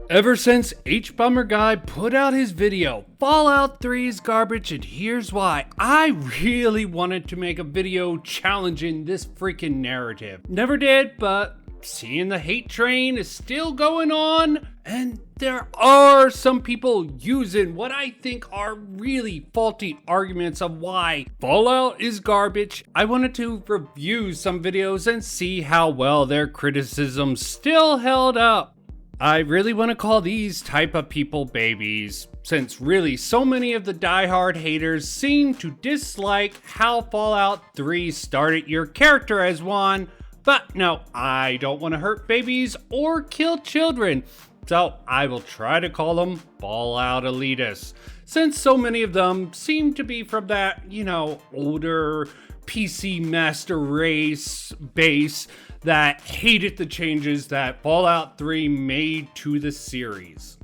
Ever since Bomberguy put out his video, Fallout 3 is garbage, and here's why. I really wanted to make a video challenging this freaking narrative. Never did, but seeing the hate train is still going on, and there are some people using what I think are really faulty arguments of why Fallout is garbage. I wanted to review some videos and see how well their criticism still held up. I really want to call these type of people babies, since really so many of the diehard haters seem to dislike how Fallout 3 started your character as one. But no, I don't want to hurt babies or kill children, so I will try to call them Fallout elitists, since so many of them seem to be from that, older PC master race base that hated the changes that Fallout 3 made to the series.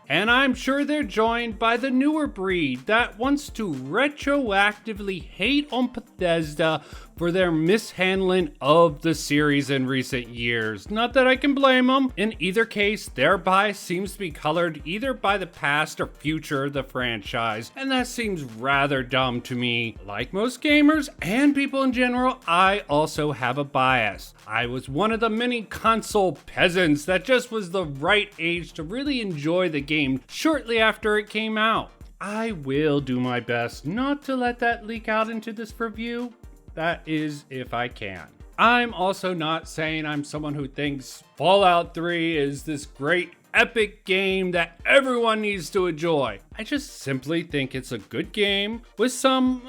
And I'm sure they're joined by the newer breed that wants to retroactively hate on Bethesda for their mishandling of the series in recent years. Not that I can blame them. In either case, their bias seems to be colored either by the past or future of the franchise, and that seems rather dumb to me. Like most gamers and people in general, I also have a bias. I was one of the many console peasants that just was the right age to really enjoy the game shortly after it came out. I will do my best not to let that leak out into this review. That is, if I can. I'm also not saying I'm someone who thinks Fallout 3 is this great epic game that everyone needs to enjoy. I just simply think it's a good game with some,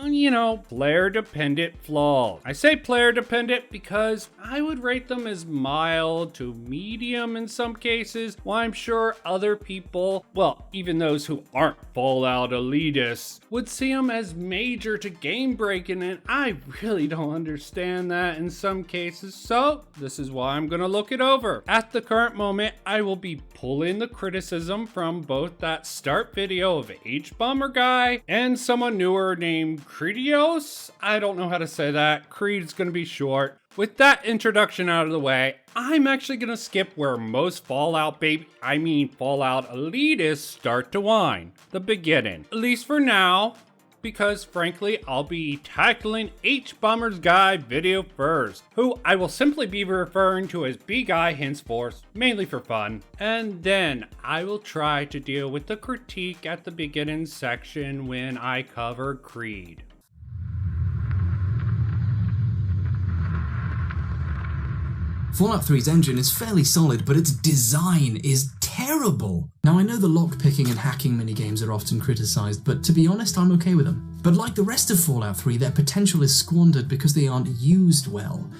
player-dependent flaws. I say player-dependent because I would rate them as mild to medium in some cases, while I'm sure other people, well, even those who aren't Fallout elitists, would see them as major to game-breaking, and I really don't understand that in some cases, so this is why I'm gonna look it over. At the current moment, I will be pulling the criticism from both that start video of Bomberguy and someone newer named Creedios. I don't know how to say that. Creed's gonna be short. With that introduction out of the way, I'm actually gonna skip where most Fallout elitists start to whine. The beginning. At least for now, because frankly, I'll be tackling Bomberguy video first, who I will simply be referring to as B-Guy henceforth, mainly for fun. And then I will try to deal with the critique at the beginning section when I cover Creed. Fallout 3's engine is fairly solid, but its design is terrible. Now, I know the lockpicking and hacking minigames are often criticised, but to be honest, I'm okay with them. But like the rest of Fallout 3, their potential is squandered because they aren't used well.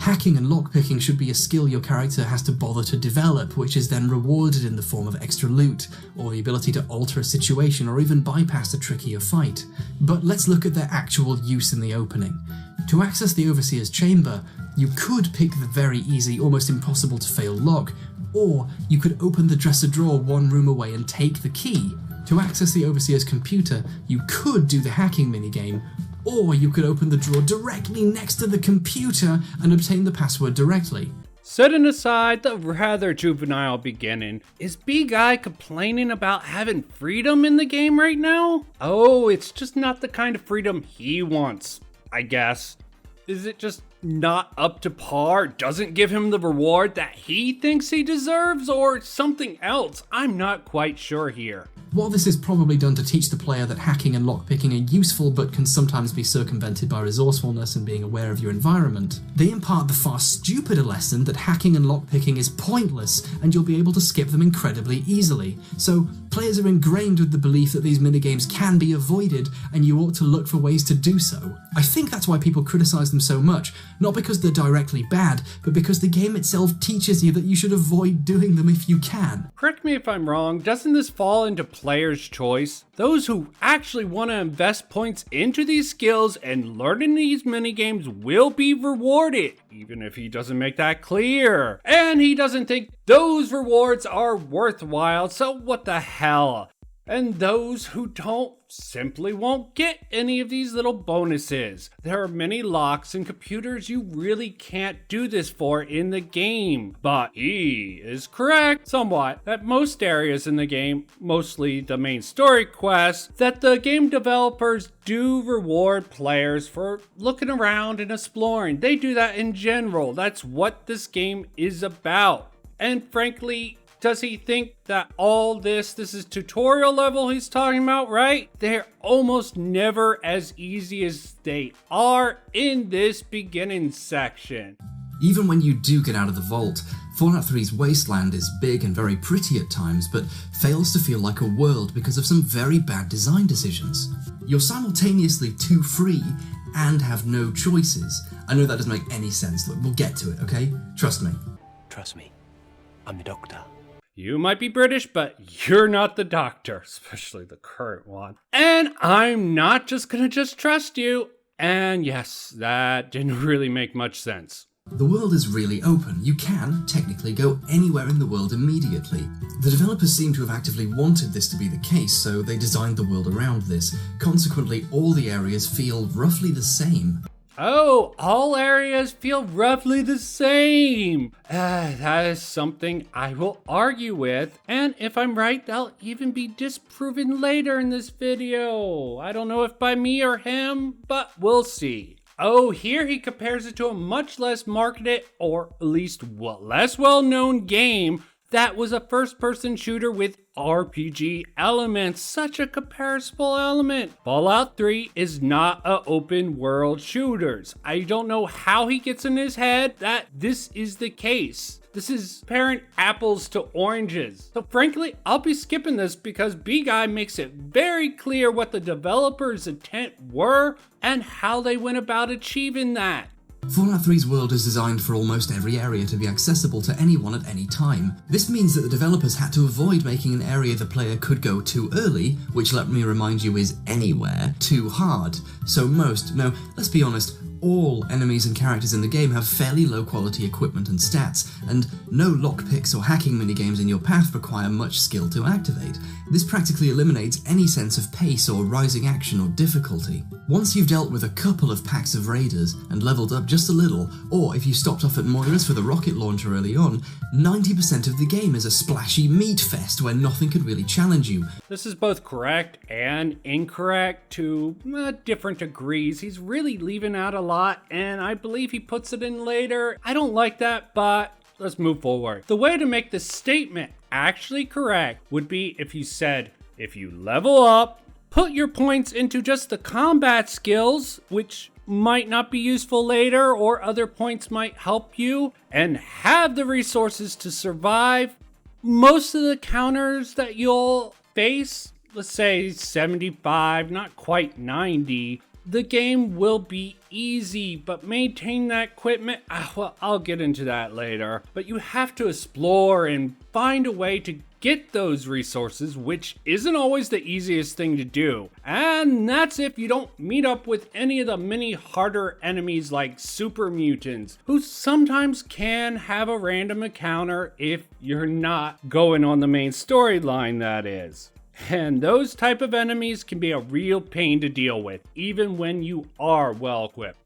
Hacking and lockpicking should be a skill your character has to bother to develop, which is then rewarded in the form of extra loot, or the ability to alter a situation, or even bypass a trickier fight. But let's look at their actual use in the opening. To access the Overseer's chamber, you could pick the very easy, almost impossible to fail lock, or you could open the dresser drawer one room away and take the key. To access the Overseer's computer, you could do the hacking minigame, or you could open the drawer directly next to the computer and obtain the password directly. Setting aside the rather juvenile beginning, is B-Guy complaining about having freedom in the game right now? Oh, it's just not the kind of freedom he wants, I guess. Is it just not up to par, doesn't give him the reward that he thinks he deserves, or something else? I'm not quite sure here. While this is probably done to teach the player that hacking and lockpicking are useful but can sometimes be circumvented by resourcefulness and being aware of your environment, they impart the far stupider lesson that hacking and lockpicking is pointless and you'll be able to skip them incredibly easily. So players are ingrained with the belief that these minigames can be avoided and you ought to look for ways to do so. I think that's why people criticize them so much, not because they're directly bad, but because the game itself teaches you that you should avoid doing them if you can. Correct me if I'm wrong, doesn't this fall into player's choice? Those who actually want to invest points into these skills and learning these minigames will be rewarded, even if he doesn't make that clear. And he doesn't think those rewards are worthwhile, so what the hell? And those who don't simply won't get any of these little bonuses. There are many locks and computers you really can't do this for in the game. But he is correct somewhat that most areas in the game, mostly the main story quests, that the game developers do reward players for looking around and exploring. They do that in general. That's what this game is about. And frankly, does he think that all this is tutorial level he's talking about, right? They're almost never as easy as they are in this beginning section. Even when you do get out of the vault, Fallout 3's wasteland is big and very pretty at times, but fails to feel like a world because of some very bad design decisions. You're simultaneously too free and have no choices. I know that doesn't make any sense, but we'll get to it, okay? Trust me. Trust me, I'm the doctor. You might be British, but you're not the doctor, especially the current one. And I'm not just gonna trust you. And yes, that didn't really make much sense. The world is really open. You can, technically, go anywhere in the world immediately. The developers seem to have actively wanted this to be the case, so they designed the world around this. Consequently, all the areas feel roughly the same. Oh, all areas feel roughly the same. That is something I will argue with, and if I'm right, that'll even be disproven later in this video. I don't know if by me or him, but we'll see. Oh, here he compares it to a much less marketed, or at least less well-known game that was a first-person shooter with RPG elements. Such a comparable element. Fallout 3 is not an open-world shooter. I don't know how he gets in his head that this is the case. This is comparing apples to oranges. So frankly, I'll be skipping this because B-Guy makes it very clear what the developers' intent were and how they went about achieving that. Fallout 3's world is designed for almost every area to be accessible to anyone at any time. This means that the developers had to avoid making an area the player could go too early, which let me remind you is anywhere, too hard. So let's be honest, all enemies and characters in the game have fairly low quality equipment and stats, and no lockpicks or hacking minigames in your path require much skill to activate. This practically eliminates any sense of pace or rising action or difficulty. Once you've dealt with a couple of packs of raiders and leveled up just a little, or if you stopped off at Moira's for the rocket launcher early on, 90% of the game is a splashy meat fest where nothing could really challenge you. This is both correct and incorrect to different degrees. He's really leaving out a lot, and I believe he puts it in later. I don't like that, but let's move forward. The way to make this statement actually correct would be if you said, if you level up, put your points into just the combat skills, which might not be useful later, or other points might help you, and have the resources to survive. Most of the counters that you'll face, let's say 75, not quite 90, the game will be easy, but maintain that equipment, well, I'll get into that later. But you have to explore and find a way to get those resources, which isn't always the easiest thing to do. And that's if you don't meet up with any of the many harder enemies like super mutants, who sometimes can have a random encounter if you're not going on the main storyline, that is. And those type of enemies can be a real pain to deal with, even when you are well equipped.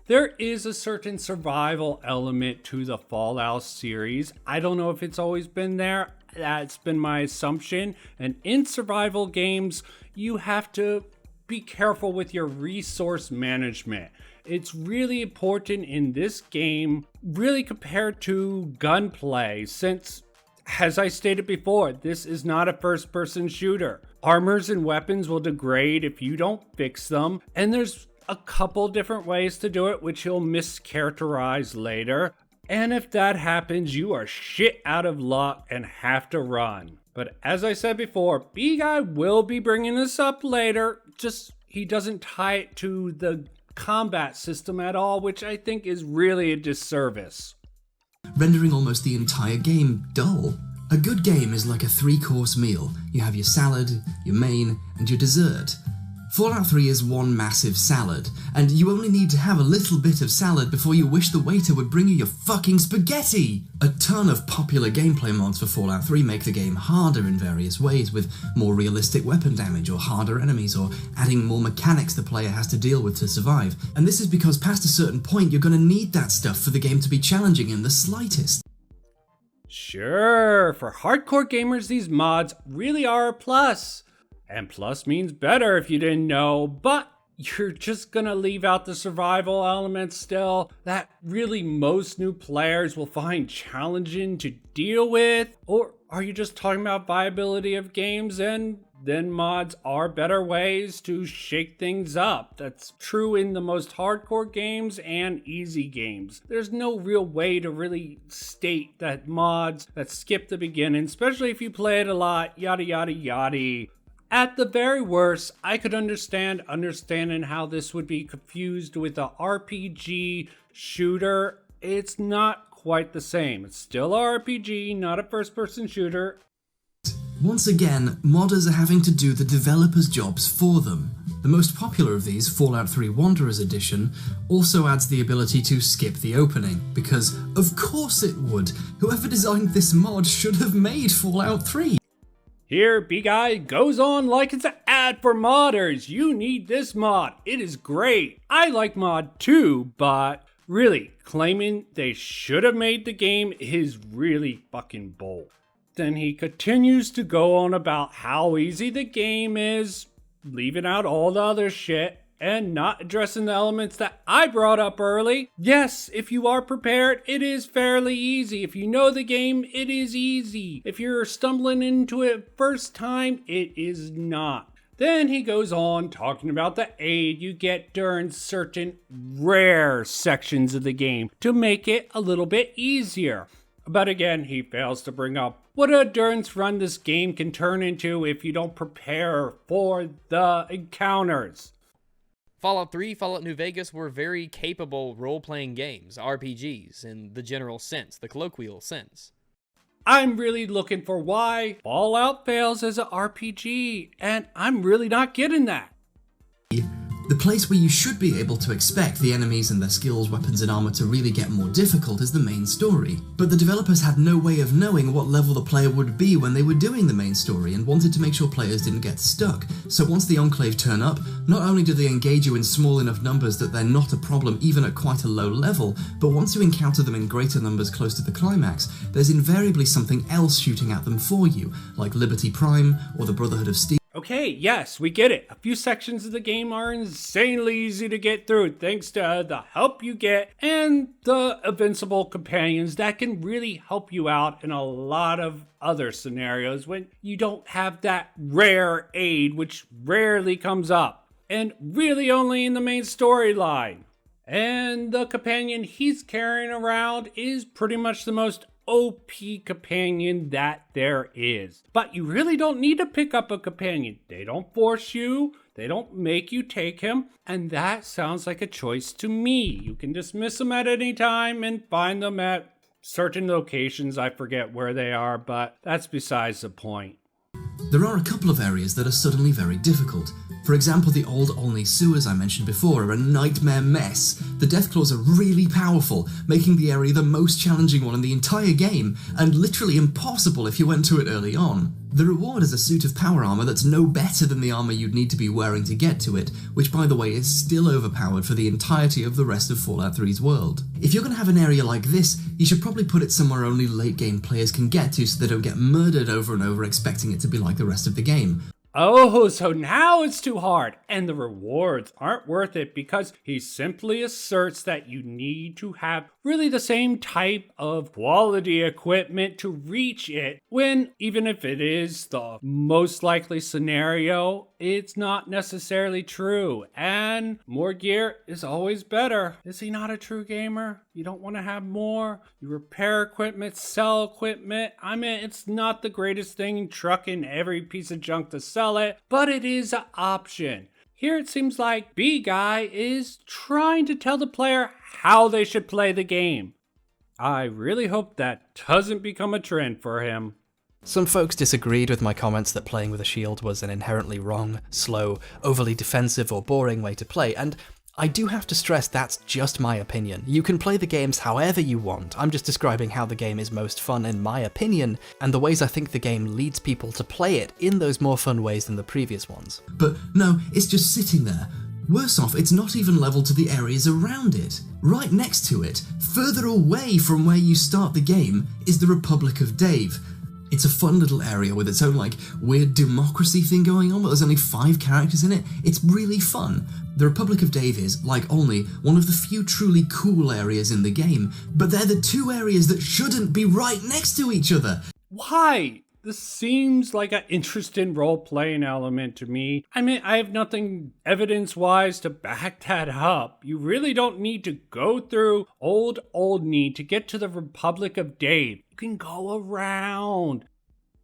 There is a certain survival element to the Fallout series. I don't know if it's always been there. That's been my assumption. And in survival games, you have to be careful with your resource management. It's really important in this game, really compared to gunplay, since, as I stated before, this is not a first-person shooter. Armors and weapons will degrade if you don't fix them, and there's a couple different ways to do it, which you'll mischaracterize later. And if that happens, you are shit out of luck and have to run. But as I said before, B-Guy will be bringing this up later, just he doesn't tie it to the combat system at all, which I think is really a disservice. Rendering almost the entire game dull. A good game is like a 3-course meal. You have your salad, your main, and your dessert. Fallout 3 is one massive salad, and you only need to have a little bit of salad before you wish the waiter would bring you your fucking spaghetti! A ton of popular gameplay mods for Fallout 3 make the game harder in various ways, with more realistic weapon damage or harder enemies, or adding more mechanics the player has to deal with to survive. And this is because past a certain point you're going to need that stuff for the game to be challenging in the slightest. Sure, for hardcore gamers these mods really are a plus. And plus means better if you didn't know, but you're just gonna leave out the survival element still that really most new players will find challenging to deal with? Or are you just talking about viability of games and then mods are better ways to shake things up? That's true in the most hardcore games and easy games. There's no real way to really state that mods that skip the beginning, especially if you play it a lot, yada yada yada. At the very worst, I could understanding how this would be confused with a RPG shooter. It's not quite the same. It's still a RPG, not a first-person shooter. Once again, modders are having to do the developers' jobs for them. The most popular of these, Fallout 3 Wanderers Edition, also adds the ability to skip the opening, because of course it would. Whoever designed this mod should have made Fallout 3. Here, B-Guy goes on like it's an ad for modders. You need this mod. It is great. I like mod too, but really, claiming they should have made the game is really fucking bold. Then he continues to go on about how easy the game is, leaving out all the other shit, and not addressing the elements that I brought up early. Yes, if you are prepared, it is fairly easy. If you know the game, it is easy. If you're stumbling into it first time, it is not. Then he goes on talking about the aid you get during certain rare sections of the game to make it a little bit easier. But again, he fails to bring up what an endurance run this game can turn into if you don't prepare for the encounters. Fallout 3, Fallout New Vegas were very capable role-playing games, RPGs, in the general sense, the colloquial sense. I'm really looking for why Fallout fails as an RPG, and I'm really not getting that. The place where you should be able to expect the enemies and their skills, weapons and armor to really get more difficult is the main story. But the developers had no way of knowing what level the player would be when they were doing the main story and wanted to make sure players didn't get stuck. So once the Enclave turn up, not only do they engage you in small enough numbers that they're not a problem even at quite a low level, but once you encounter them in greater numbers close to the climax, there's invariably something else shooting at them for you, like Liberty Prime or the Brotherhood of Steel. Okay, yes, we get it. A few sections of the game are insanely easy to get through thanks to the help you get and the invincible companions that can really help you out in a lot of other scenarios when you don't have that rare aid, which rarely comes up, and really only in the main storyline. And the companion he's carrying around is pretty much the most OP companion that there is. But you really don't need to pick up a companion. They don't force you, they don't make you take him, and that sounds like a choice to me. You can dismiss them at any time and find them at certain locations. I forget where they are, but that's besides the point. There are a couple of areas that are suddenly very difficult. For example, the old Olney sewers I mentioned before are a nightmare mess. The Deathclaws are really powerful, making the area the most challenging one in the entire game, and literally impossible if you went to it early on. The reward is a suit of power armor that's no better than the armor you'd need to be wearing to get to it, which by the way is still overpowered for the entirety of the rest of Fallout 3's world. If you're going to have an area like this, you should probably put it somewhere only late game players can get to so they don't get murdered over and over expecting it to be like the rest of the game. Oh, so now it's too hard, and the rewards aren't worth it because he simply asserts that you need to have really the same type of quality equipment to reach it, when even if it is the most likely scenario, it's not necessarily true, and more gear is always better. Is he not a true gamer? You don't want to have more? You repair equipment, sell equipment. I mean, it's not the greatest thing trucking every piece of junk to sell it, but it is an option. Here it seems like B-Guy is trying to tell the player how they should play the game. I really hope that doesn't become a trend for him. Some folks disagreed with my comments that playing with a shield was an inherently wrong, slow, overly defensive or boring way to play, and I do have to stress that's just my opinion. You can play the games however you want. I'm just describing how the game is most fun in my opinion, and the ways I think the game leads people to play it in those more fun ways than the previous ones. But no, it's just sitting there. Worse off, it's not even level to the areas around it. Right next to it, further away from where you start the game, is the Republic of Dave. It's a fun little area with its own, weird democracy thing going on, but there's only 5 characters in it. It's really fun. The Republic of Dave is, like Olney, one of the few truly cool areas in the game, but they're the 2 areas that shouldn't be right next to each other. Why? This seems like an interesting role-playing element to me. I mean, I have nothing evidence-wise to back that up. You really don't need to go through Old Olney to get to the Republic of Dave. You can go around.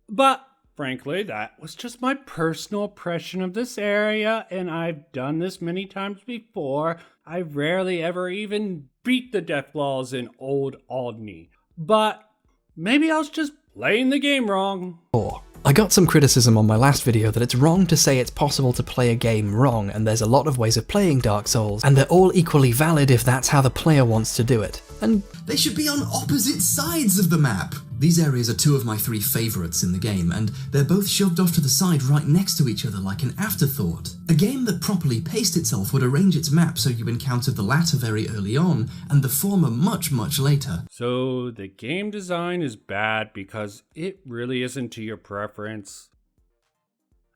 But, frankly, that was just my personal impression of this area, and I've done this many times before. I rarely ever even beat the death walls in Old Olney. But maybe I was just playing the game wrong. I got some criticism on my last video that it's wrong to say it's possible to play a game wrong, and there's a lot of ways of playing Dark Souls, and they're all equally valid if that's how the player wants to do it. And they should be on opposite sides of the map. These areas are 2 of my 3 favourites in the game, and they're both shoved off to the side right next to each other like an afterthought. A game that properly paced itself would arrange its map so you encountered the latter very early on, and the former much, much later. So the game design is bad because it really isn't to your preference.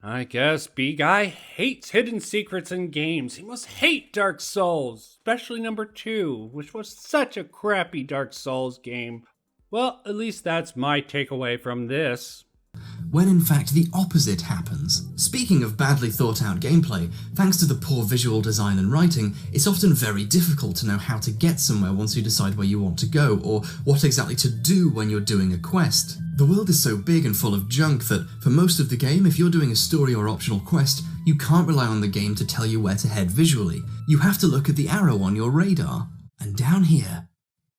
I guess B-Guy hates hidden secrets in games. He must hate Dark Souls, especially number 2, which was such a crappy Dark Souls game. Well, at least that's my takeaway from this. When in fact the opposite happens. Speaking of badly thought out gameplay, thanks to the poor visual design and writing, it's often very difficult to know how to get somewhere once you decide where you want to go, or what exactly to do when you're doing a quest. The world is so big and full of junk that, for most of the game, if you're doing a story or optional quest, you can't rely on the game to tell you where to head visually. You have to look at the arrow on your radar. And down here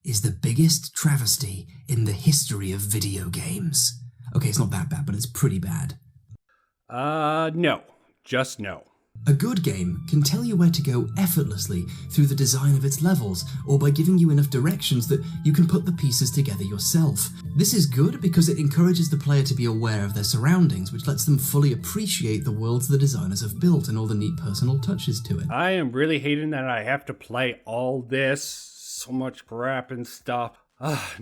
is the biggest travesty in the history of video games. Okay, it's not that bad, but it's pretty bad. No. Just no. A good game can tell you where to go effortlessly through the design of its levels, or by giving you enough directions that you can put the pieces together yourself. This is good because it encourages the player to be aware of their surroundings, which lets them fully appreciate the worlds the designers have built and all the neat personal touches to it. I am really hating that I have to play all this. So much crap and stuff.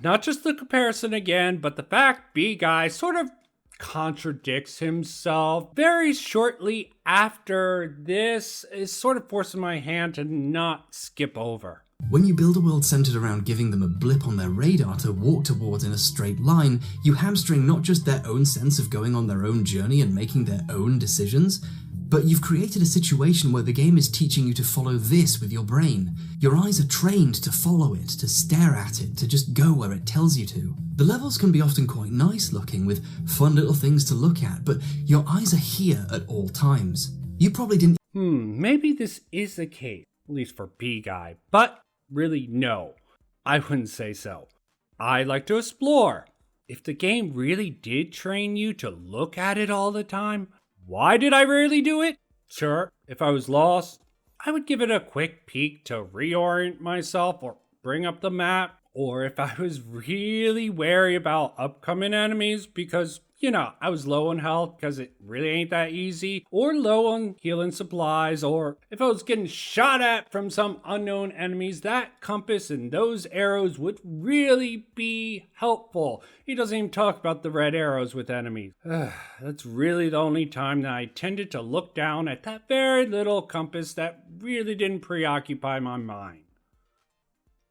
Not just the comparison again, but the fact B-Guy sort of contradicts himself very shortly after this is sort of forcing my hand to not skip over. When you build a world centered around giving them a blip on their radar to walk towards in a straight line, you hamstring not just their own sense of going on their own journey and making their own decisions, but you've created a situation where the game is teaching you to follow this with your brain. Your eyes are trained to follow it, to stare at it, to just go where it tells you to. The levels can be often quite nice looking, with fun little things to look at, but your eyes are here at all times. You probably didn't... Maybe this is the case, at least for B-Guy, but really no, I wouldn't say so. I like to explore. If the game really did train you to look at it all the time, why did I rarely do it? Sure, if I was lost, I would give it a quick peek to reorient myself or bring up the map. Or if I was really wary about upcoming enemies because, I was low on health because it really ain't that easy, or low on healing supplies, or if I was getting shot at from some unknown enemies, that compass and those arrows would really be helpful. He doesn't even talk about the red arrows with enemies. That's really the only time that I tended to look down at that very little compass that really didn't preoccupy my mind.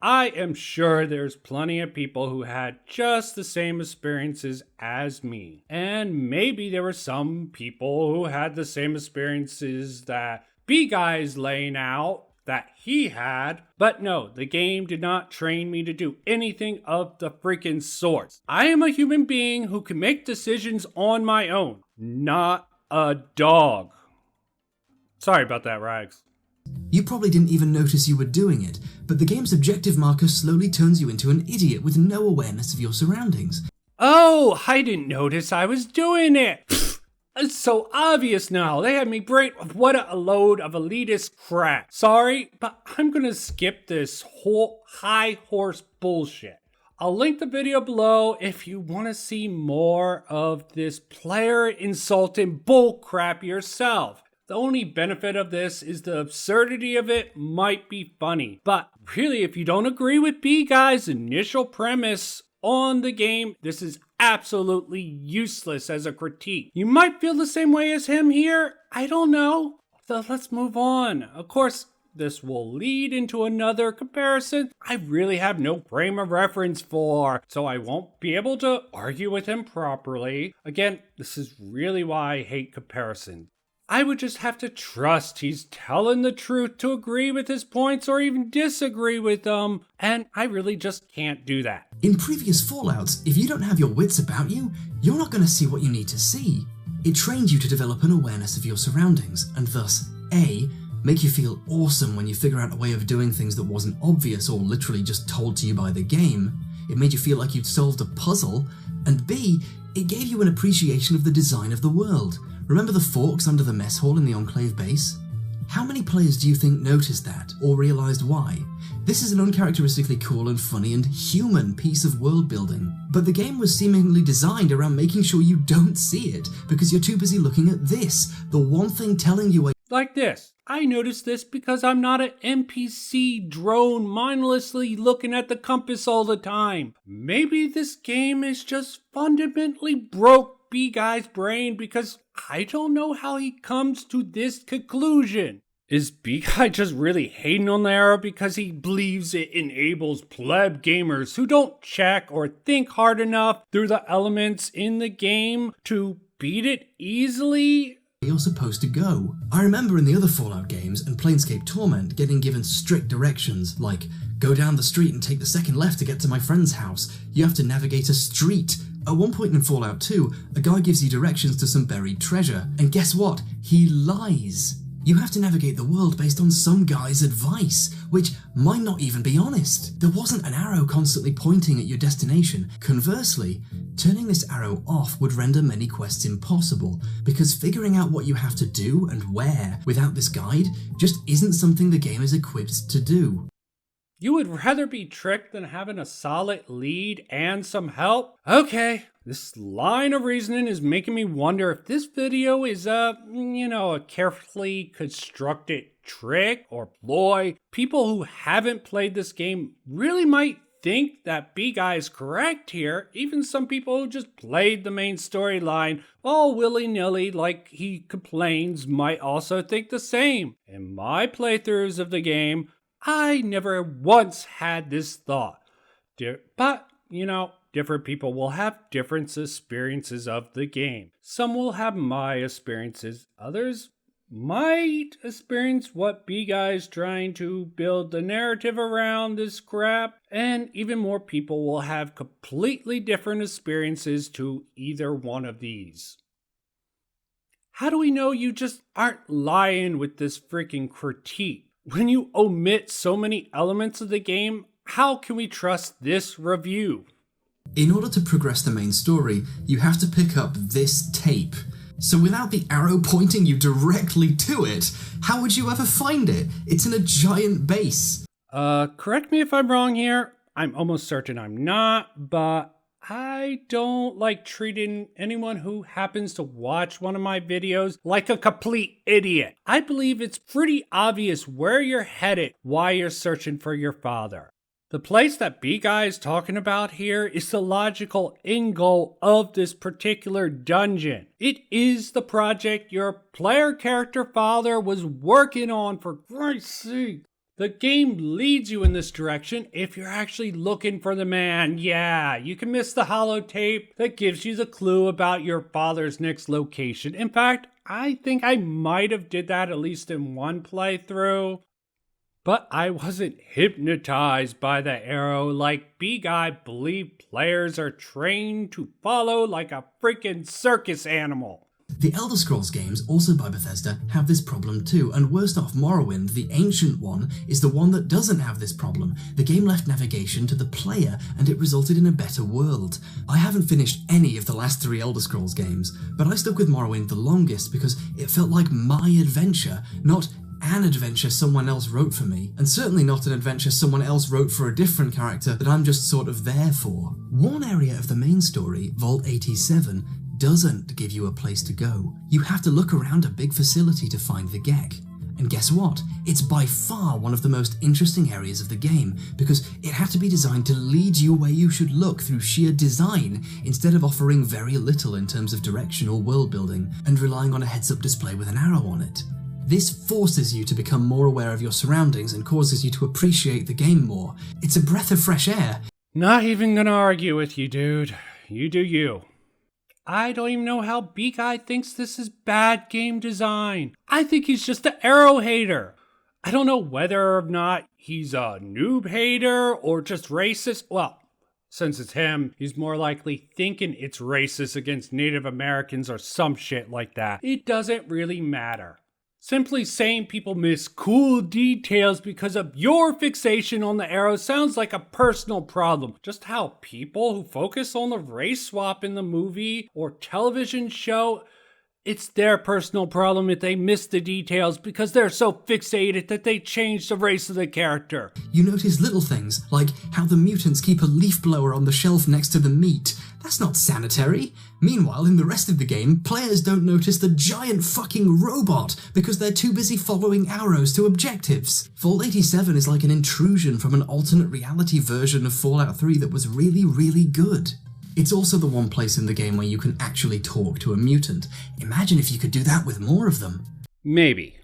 I am sure there's plenty of people who had just the same experiences as me. And maybe there were some people who had the same experiences that B-Guy's laying out that he had. But no, the game did not train me to do anything of the freaking sort. I am a human being who can make decisions on my own, not a dog. Sorry about that, Rags. You probably didn't even notice you were doing it, but the game's objective marker slowly turns you into an idiot with no awareness of your surroundings. Oh, I didn't notice I was doing it. Pfft, it's so obvious now. They had me brain. What a load of elitist crap. Sorry, but I'm gonna skip this whole high horse bullshit. I'll link the video below if you want to see more of this player insulting bullcrap yourself. The only benefit of this is the absurdity of it might be funny. But really, if you don't agree with B-Guy's initial premise on the game, this is absolutely useless as a critique. You might feel the same way as him here. I don't know. So let's move on. Of course, this will lead into another comparison I really have no frame of reference for, so I won't be able to argue with him properly. Again, this is really why I hate comparisons. I would just have to trust he's telling the truth to agree with his points or even disagree with them, and I really just can't do that. In previous Fallouts, if you don't have your wits about you, you're not going to see what you need to see. It trained you to develop an awareness of your surroundings, and thus, A, make you feel awesome when you figure out a way of doing things that wasn't obvious or literally just told to you by the game. It made you feel like you'd solved a puzzle, and B, it gave you an appreciation of the design of the world. Remember the forks under the mess hall in the Enclave base? How many players do you think noticed that, or realised why? This is an uncharacteristically cool and funny and human piece of world building, but the game was seemingly designed around making sure you don't see it, because you're too busy looking at this, the one thing telling you like this. I noticed this because I'm not an NPC drone mindlessly looking at the compass all the time. Maybe this game is just fundamentally broke B-Guy's brain because I don't know how he comes to this conclusion. Is B-Guy just really hating on the arrow because he believes it enables pleb gamers who don't check or think hard enough through the elements in the game to beat it easily? you're supposed to go. I remember in the other Fallout games and Planescape Torment getting given strict directions, like, go down the street and take the second left to get to my friend's house. You have to navigate a street. At one point in Fallout 2, a guy gives you directions to some buried treasure, and guess what? He lies. You have to navigate the world based on some guy's advice, which might not even be honest. There wasn't an arrow constantly pointing at your destination. Conversely, turning this arrow off would render many quests impossible, because figuring out what you have to do and where without this guide just isn't something the game is equipped to do. You would rather be tricked than having a solid lead and some help? Okay, this line of reasoning is making me wonder if this video is a carefully constructed trick or ploy. People who haven't played this game really might think that B-Guy is correct here. Even some people who just played the main storyline all willy-nilly like he complains might also think the same. In my playthroughs of the game, I never once had this thought. But, different people will have different experiences of the game. Some will have my experiences. Others might experience what B-Guy is trying to build the narrative around this crap. And even more people will have completely different experiences to either one of these. How do we know you just aren't lying with this freaking critique? When you omit so many elements of the game, how can we trust this review? In order to progress the main story, you have to pick up this tape. So without the arrow pointing you directly to it, how would you ever find it? It's in a giant base. Correct me if I'm wrong here. I'm almost certain I'm not, but I don't like treating anyone who happens to watch one of my videos like a complete idiot. I believe it's pretty obvious where you're headed while you're searching for your father. The place that B-Guy is talking about here is the logical end goal of this particular dungeon. It is the project your player character father was working on, for Christ's sake. The game leads you in this direction if you're actually looking for the man. Yeah, you can miss the holotape that gives you the clue about your father's next location. In fact, I think I might have did that at least in one playthrough. But I wasn't hypnotized by the arrow like B-Guy believed players are trained to follow like a freaking circus animal. The Elder Scrolls games, also by Bethesda, have this problem too, and worst off, Morrowind, the ancient one, is the one that doesn't have this problem. The game left navigation to the player, and it resulted in a better world. I haven't finished any of the last 3 Elder Scrolls games, but I stuck with Morrowind the longest because it felt like my adventure, not an adventure someone else wrote for me, and certainly not an adventure someone else wrote for a different character that I'm just sort of there for. One area of the main story, Vault 87, doesn't give you a place to go. You have to look around a big facility to find the Gek. And guess what? It's by far one of the most interesting areas of the game, because it had to be designed to lead you where you should look through sheer design, instead of offering very little in terms of direction or world building, and relying on a heads-up display with an arrow on it. This forces you to become more aware of your surroundings and causes you to appreciate the game more. It's a breath of fresh air. Not even gonna argue with you, dude. You do you. I don't even know how B-Guy thinks this is bad game design. I think he's just an arrow hater. I don't know whether or not he's a noob hater or just racist. Well, since it's him, he's more likely thinking it's racist against Native Americans or some shit like that. It doesn't really matter. Simply saying people miss cool details because of your fixation on the arrow sounds like a personal problem. Just how people who focus on the race swap in the movie or television show, it's their personal problem if they miss the details because they're so fixated that they change the race of the character. You notice little things, like how the mutants keep a leaf blower on the shelf next to the meat. That's not sanitary. Meanwhile, in the rest of the game, players don't notice the giant fucking robot because they're too busy following arrows to objectives. Vault 87 is like an intrusion from an alternate reality version of Fallout 3 that was really, really good. It's also the one place in the game where you can actually talk to a mutant. Imagine if you could do that with more of them. Maybe.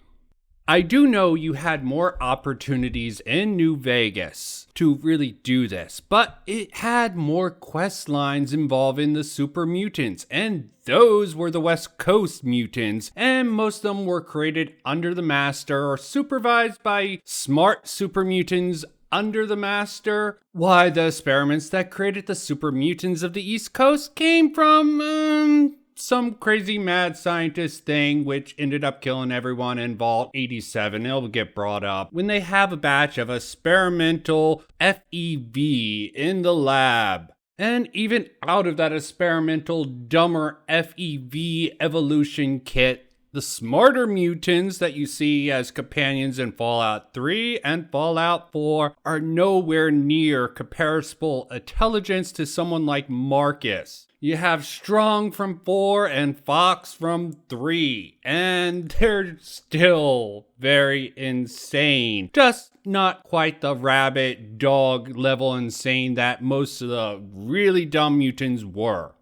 I do know you had more opportunities in New Vegas to really do this, but it had more quest lines involving the super mutants, and those were the West Coast mutants, and most of them were created under the Master or supervised by smart super mutants under the Master. Why, the experiments that created the super mutants of the East Coast came from, some crazy mad scientist thing which ended up killing everyone in Vault 87. It'll get brought up when they have a batch of experimental FEV in the lab. And even out of that experimental dumber FEV evolution kit, the smarter mutants that you see as companions in Fallout 3 and Fallout 4 are nowhere near comparable intelligence to someone like Marcus. You have Strong from 4 and Fox from 3, and they're still very insane. Just not quite the rabbit dog level insane that most of the really dumb mutants were.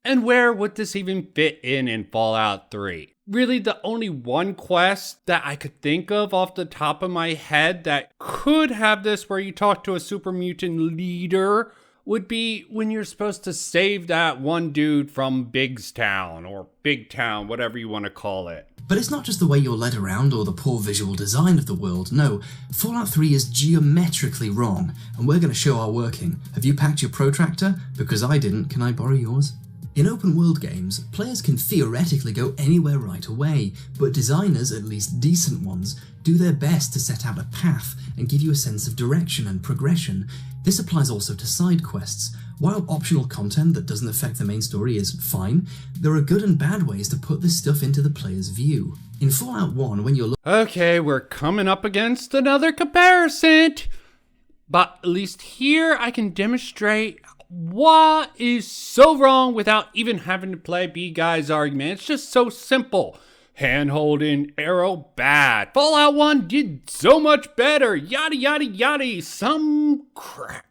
And where would this even fit in Fallout 3? Really, the only one quest that I could think of off the top of my head that could have this where you talk to a super mutant leader would be when you're supposed to save that one dude from Bigstown or Big Town, whatever you want to call it. But it's not just the way you're led around or the poor visual design of the world. No, Fallout 3 is geometrically wrong, and we're going to show our working. Have you packed your protractor? Because I didn't. Can I borrow yours? In open world games, players can theoretically go anywhere right away, but designers, at least decent ones, do their best to set out a path and give you a sense of direction and progression. This applies also to side quests. While optional content that doesn't affect the main story is fine, there are good and bad ways to put this stuff into the player's view. In Fallout 1, when you're Okay, we're coming up against another comparison, but at least here I can demonstrate what is so wrong without even having to play B-Guy's argument. It's just so simple. Hand-holding, arrow, bad. Fallout 1 did so much better. Yada, yada, yada. Some crap.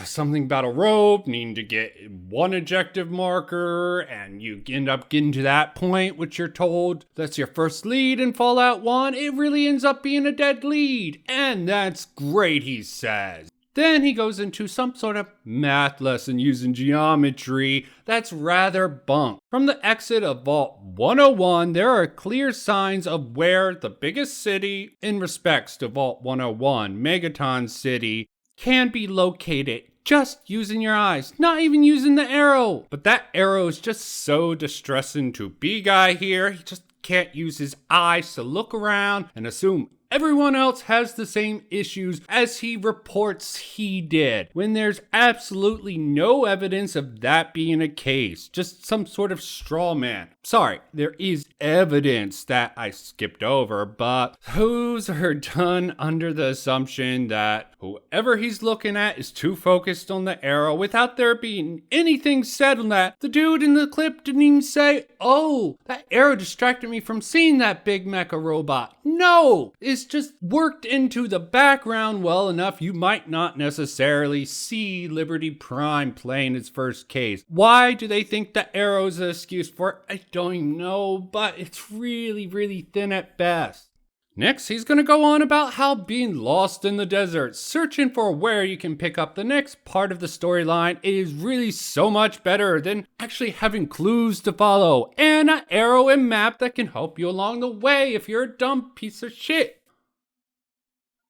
Something about a rope, needing to get one objective marker, and you end up getting to that point, which you're told that's your first lead in Fallout 1. It really ends up being a dead lead. And that's great, he says. Then he goes into some sort of math lesson using geometry that's rather bunk. From the exit of Vault 101, there are clear signs of where the biggest city in respects to Vault 101, Megaton City, can be located just using your eyes, not even using the arrow. But that arrow is just so distressing to B-Guy here. He just can't use his eyes to look around and assume everyone else has the same issues as he reports he did, when there's absolutely no evidence of that being a case, just some sort of straw man. Sorry, there is evidence that I skipped over, but those are done under the assumption that whoever he's looking at is too focused on the arrow without there being anything said on that. The dude in the clip didn't even say, oh, that arrow distracted me from seeing that big mecha robot. No, it's just worked into the background well enough you might not necessarily see Liberty Prime playing its first case. Why do they think the arrow's an excuse for it? I don't even know, but it's really, really thin at best. Next, he's going to go on about how being lost in the desert, searching for where you can pick up the next part of the storyline is really so much better than actually having clues to follow and an arrow and map that can help you along the way if you're a dumb piece of shit.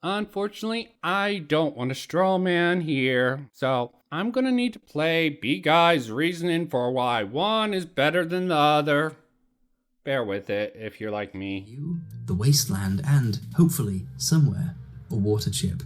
Unfortunately, I don't want a straw man here, so I'm going to need to play B-Guy's reasoning for why one is better than the other. Bear with it if you're like me. You, the wasteland, and, hopefully, somewhere, a water chip.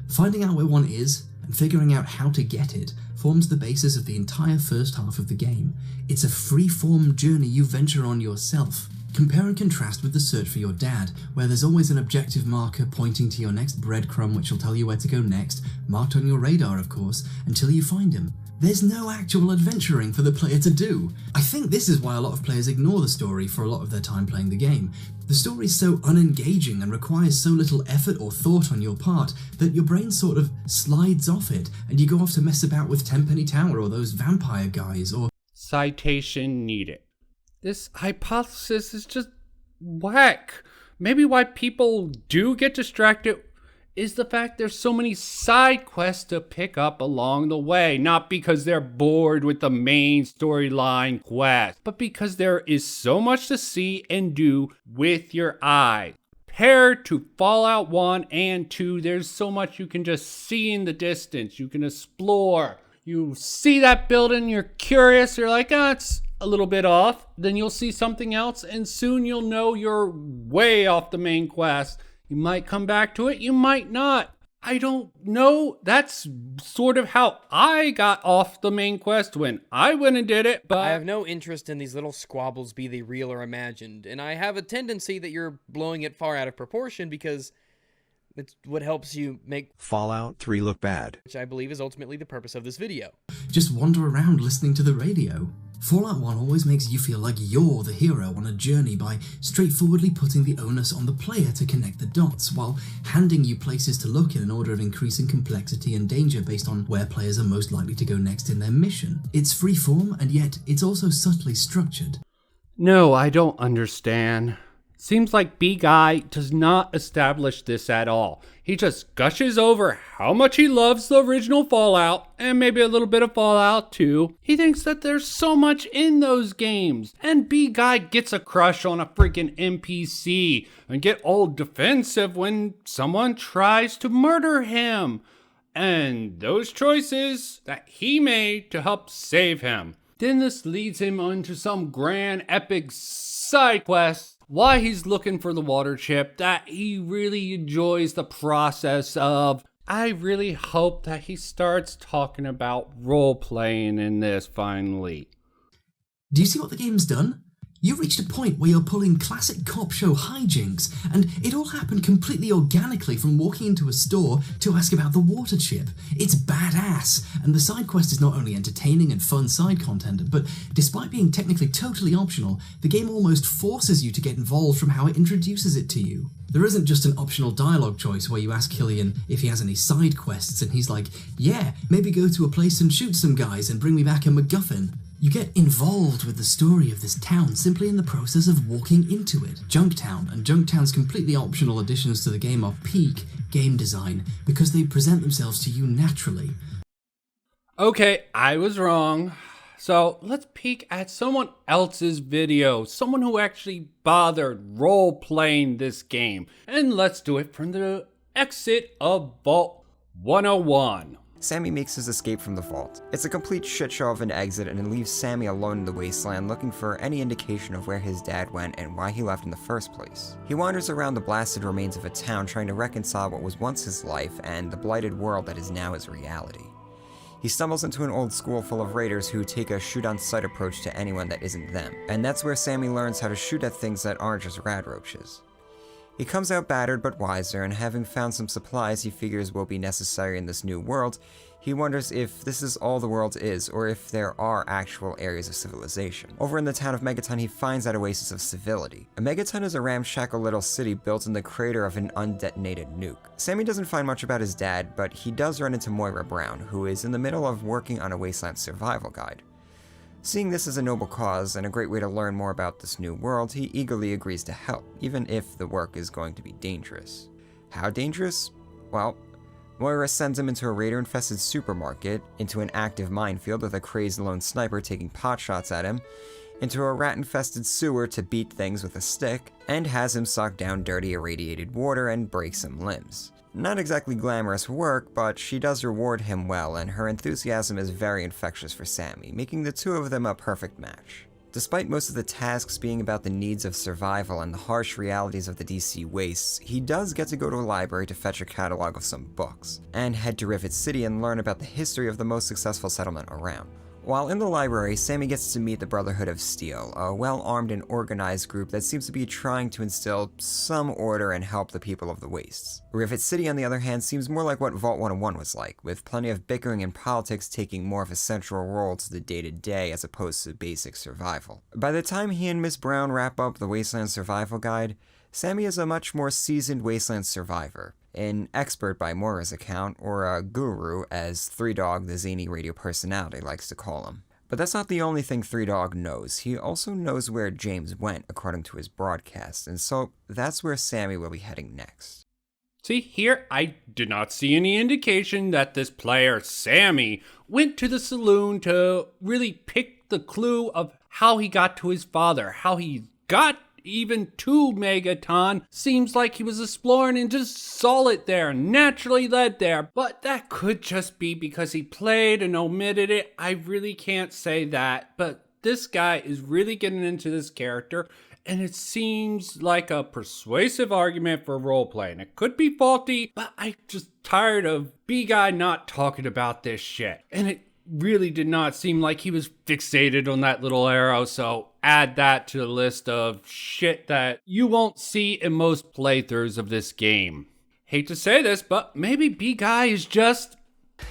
Finding out where one is, and figuring out how to get it, forms the basis of the entire first half of the game. It's a free-form journey you venture on yourself. Compare and contrast with the search for your dad, where there's always an objective marker pointing to your next breadcrumb which will tell you where to go next, marked on your radar of course, until you find him. There's no actual adventuring for the player to do. I think this is why a lot of players ignore the story for a lot of their time playing the game. The story is so unengaging and requires so little effort or thought on your part that your brain sort of slides off it and you go off to mess about with Tenpenny Tower or those vampire guys or... Citation needed. This hypothesis is just whack. Maybe why people do get distracted is the fact there's so many side quests to pick up along the way. Not because they're bored with the main storyline quest, but because there is so much to see and do with your eyes. Compared to Fallout 1 and 2, there's so much you can just see in the distance. You can explore. You see that building, you're curious, you're like, it's a little bit off. Then you'll see something else, and soon you'll know you're way off the main quest. You might come back to it, you might not. I don't know. That's sort of how I got off the main quest when I went and did it, but... I have no interest in these little squabbles, be they real or imagined, and I have a tendency that you're blowing it far out of proportion because it's what helps you make Fallout 3 look bad. which I believe is ultimately the purpose of this video. just wander around listening to the radio. Fallout 1 always makes you feel like you're the hero on a journey by straightforwardly putting the onus on the player to connect the dots, while handing you places to look in order of increasing complexity and danger based on where players are most likely to go next in their mission. It's freeform, and yet it's also subtly structured. No, I don't understand. Seems like B-Guy does not establish this at all. He just gushes over how much he loves the original Fallout, and maybe a little bit of Fallout 2. He thinks that there's so much in those games. And B-Guy gets a crush on a freaking NPC and get all defensive when someone tries to murder him. And those choices that he made to help save him. Then this leads him onto some grand epic side quest. Why he's looking for the water chip, that he really enjoys the process of. I really hope that he starts talking about role-playing in this finally. Do you see what the game's done? You reached a point where you're pulling classic cop show hijinks, and it all happened completely organically from walking into a store to ask about the water chip. It's badass, and the side quest is not only entertaining and fun side content, but despite being technically totally optional, the game almost forces you to get involved from how it introduces it to you. There isn't just an optional dialogue choice where you ask Killian if he has any side quests, and he's like, yeah, maybe go to a place and shoot some guys and bring me back a MacGuffin. You get involved with the story of this town simply in the process of walking into it. Junktown and Junktown's completely optional additions to the game are peak game design because they present themselves to you naturally. Okay, I was wrong. So let's peek at someone else's video, someone who actually bothered role-playing this game. And let's do it from the exit of Vault 101. Sammy makes his escape from the vault. It's a complete shitshow of an exit, and it leaves Sammy alone in the wasteland looking for any indication of where his dad went and why he left in the first place. He wanders around the blasted remains of a town trying to reconcile what was once his life and the blighted world that is now his reality. He stumbles into an old school full of raiders who take a shoot-on-sight approach to anyone that isn't them, and that's where Sammy learns how to shoot at things that aren't just radroaches. He comes out battered but wiser, and having found some supplies he figures will be necessary in this new world, he wonders if this is all the world is, or if there are actual areas of civilization. Over in the town of Megaton, he finds that oasis of civility. Megaton is a ramshackle little city built in the crater of an undetonated nuke. Sammy doesn't find much about his dad, but he does run into Moira Brown, who is in the middle of working on a wasteland survival guide. Seeing this as a noble cause and a great way to learn more about this new world, he eagerly agrees to help, even if the work is going to be dangerous. How dangerous? Well, Moira sends him into a raider-infested supermarket, into an active minefield with a crazed lone sniper taking potshots at him, into a rat-infested sewer to beat things with a stick, and has him suck down dirty irradiated water and break some limbs. Not exactly glamorous work, but she does reward him well, and her enthusiasm is very infectious for Sammy, making the two of them a perfect match. Despite most of the tasks being about the needs of survival and the harsh realities of the DC wastes, he does get to go to a library to fetch a catalog of some books, and head to Rivet City and learn about the history of the most successful settlement around. While in the library, Sammy gets to meet the Brotherhood of Steel, a well-armed and organized group that seems to be trying to instill some order and help the people of the Wastes. Rivet City, on the other hand, seems more like what Vault 101 was like, with plenty of bickering and politics taking more of a central role to the day-to-day as opposed to basic survival. By the time he and Miss Brown wrap up the Wasteland Survival Guide, Sammy is a much more seasoned Wasteland survivor. An expert by Moira's account, or a guru, as Three Dog, the zany radio personality, likes to call him. But that's not the only thing Three Dog knows. He also knows where James went, according to his broadcast, and so that's where Sammy will be heading next. See, here I did not see any indication that this player, Sammy, went to the saloon to really pick the clue of how he got to his father, how he got even to Megaton. Seems like he was exploring and just saw it there, naturally led there. But that could just be because he played and omitted it. I really can't say that. But this guy is really getting into this character, and it seems like a persuasive argument for roleplaying. It could be faulty, but I'm just tired of B-Guy not talking about this shit. And it really did not seem like he was fixated on that little arrow, so add that to the list of shit that you won't see in most playthroughs of this game. Hate to say this, but maybe B-Guy is just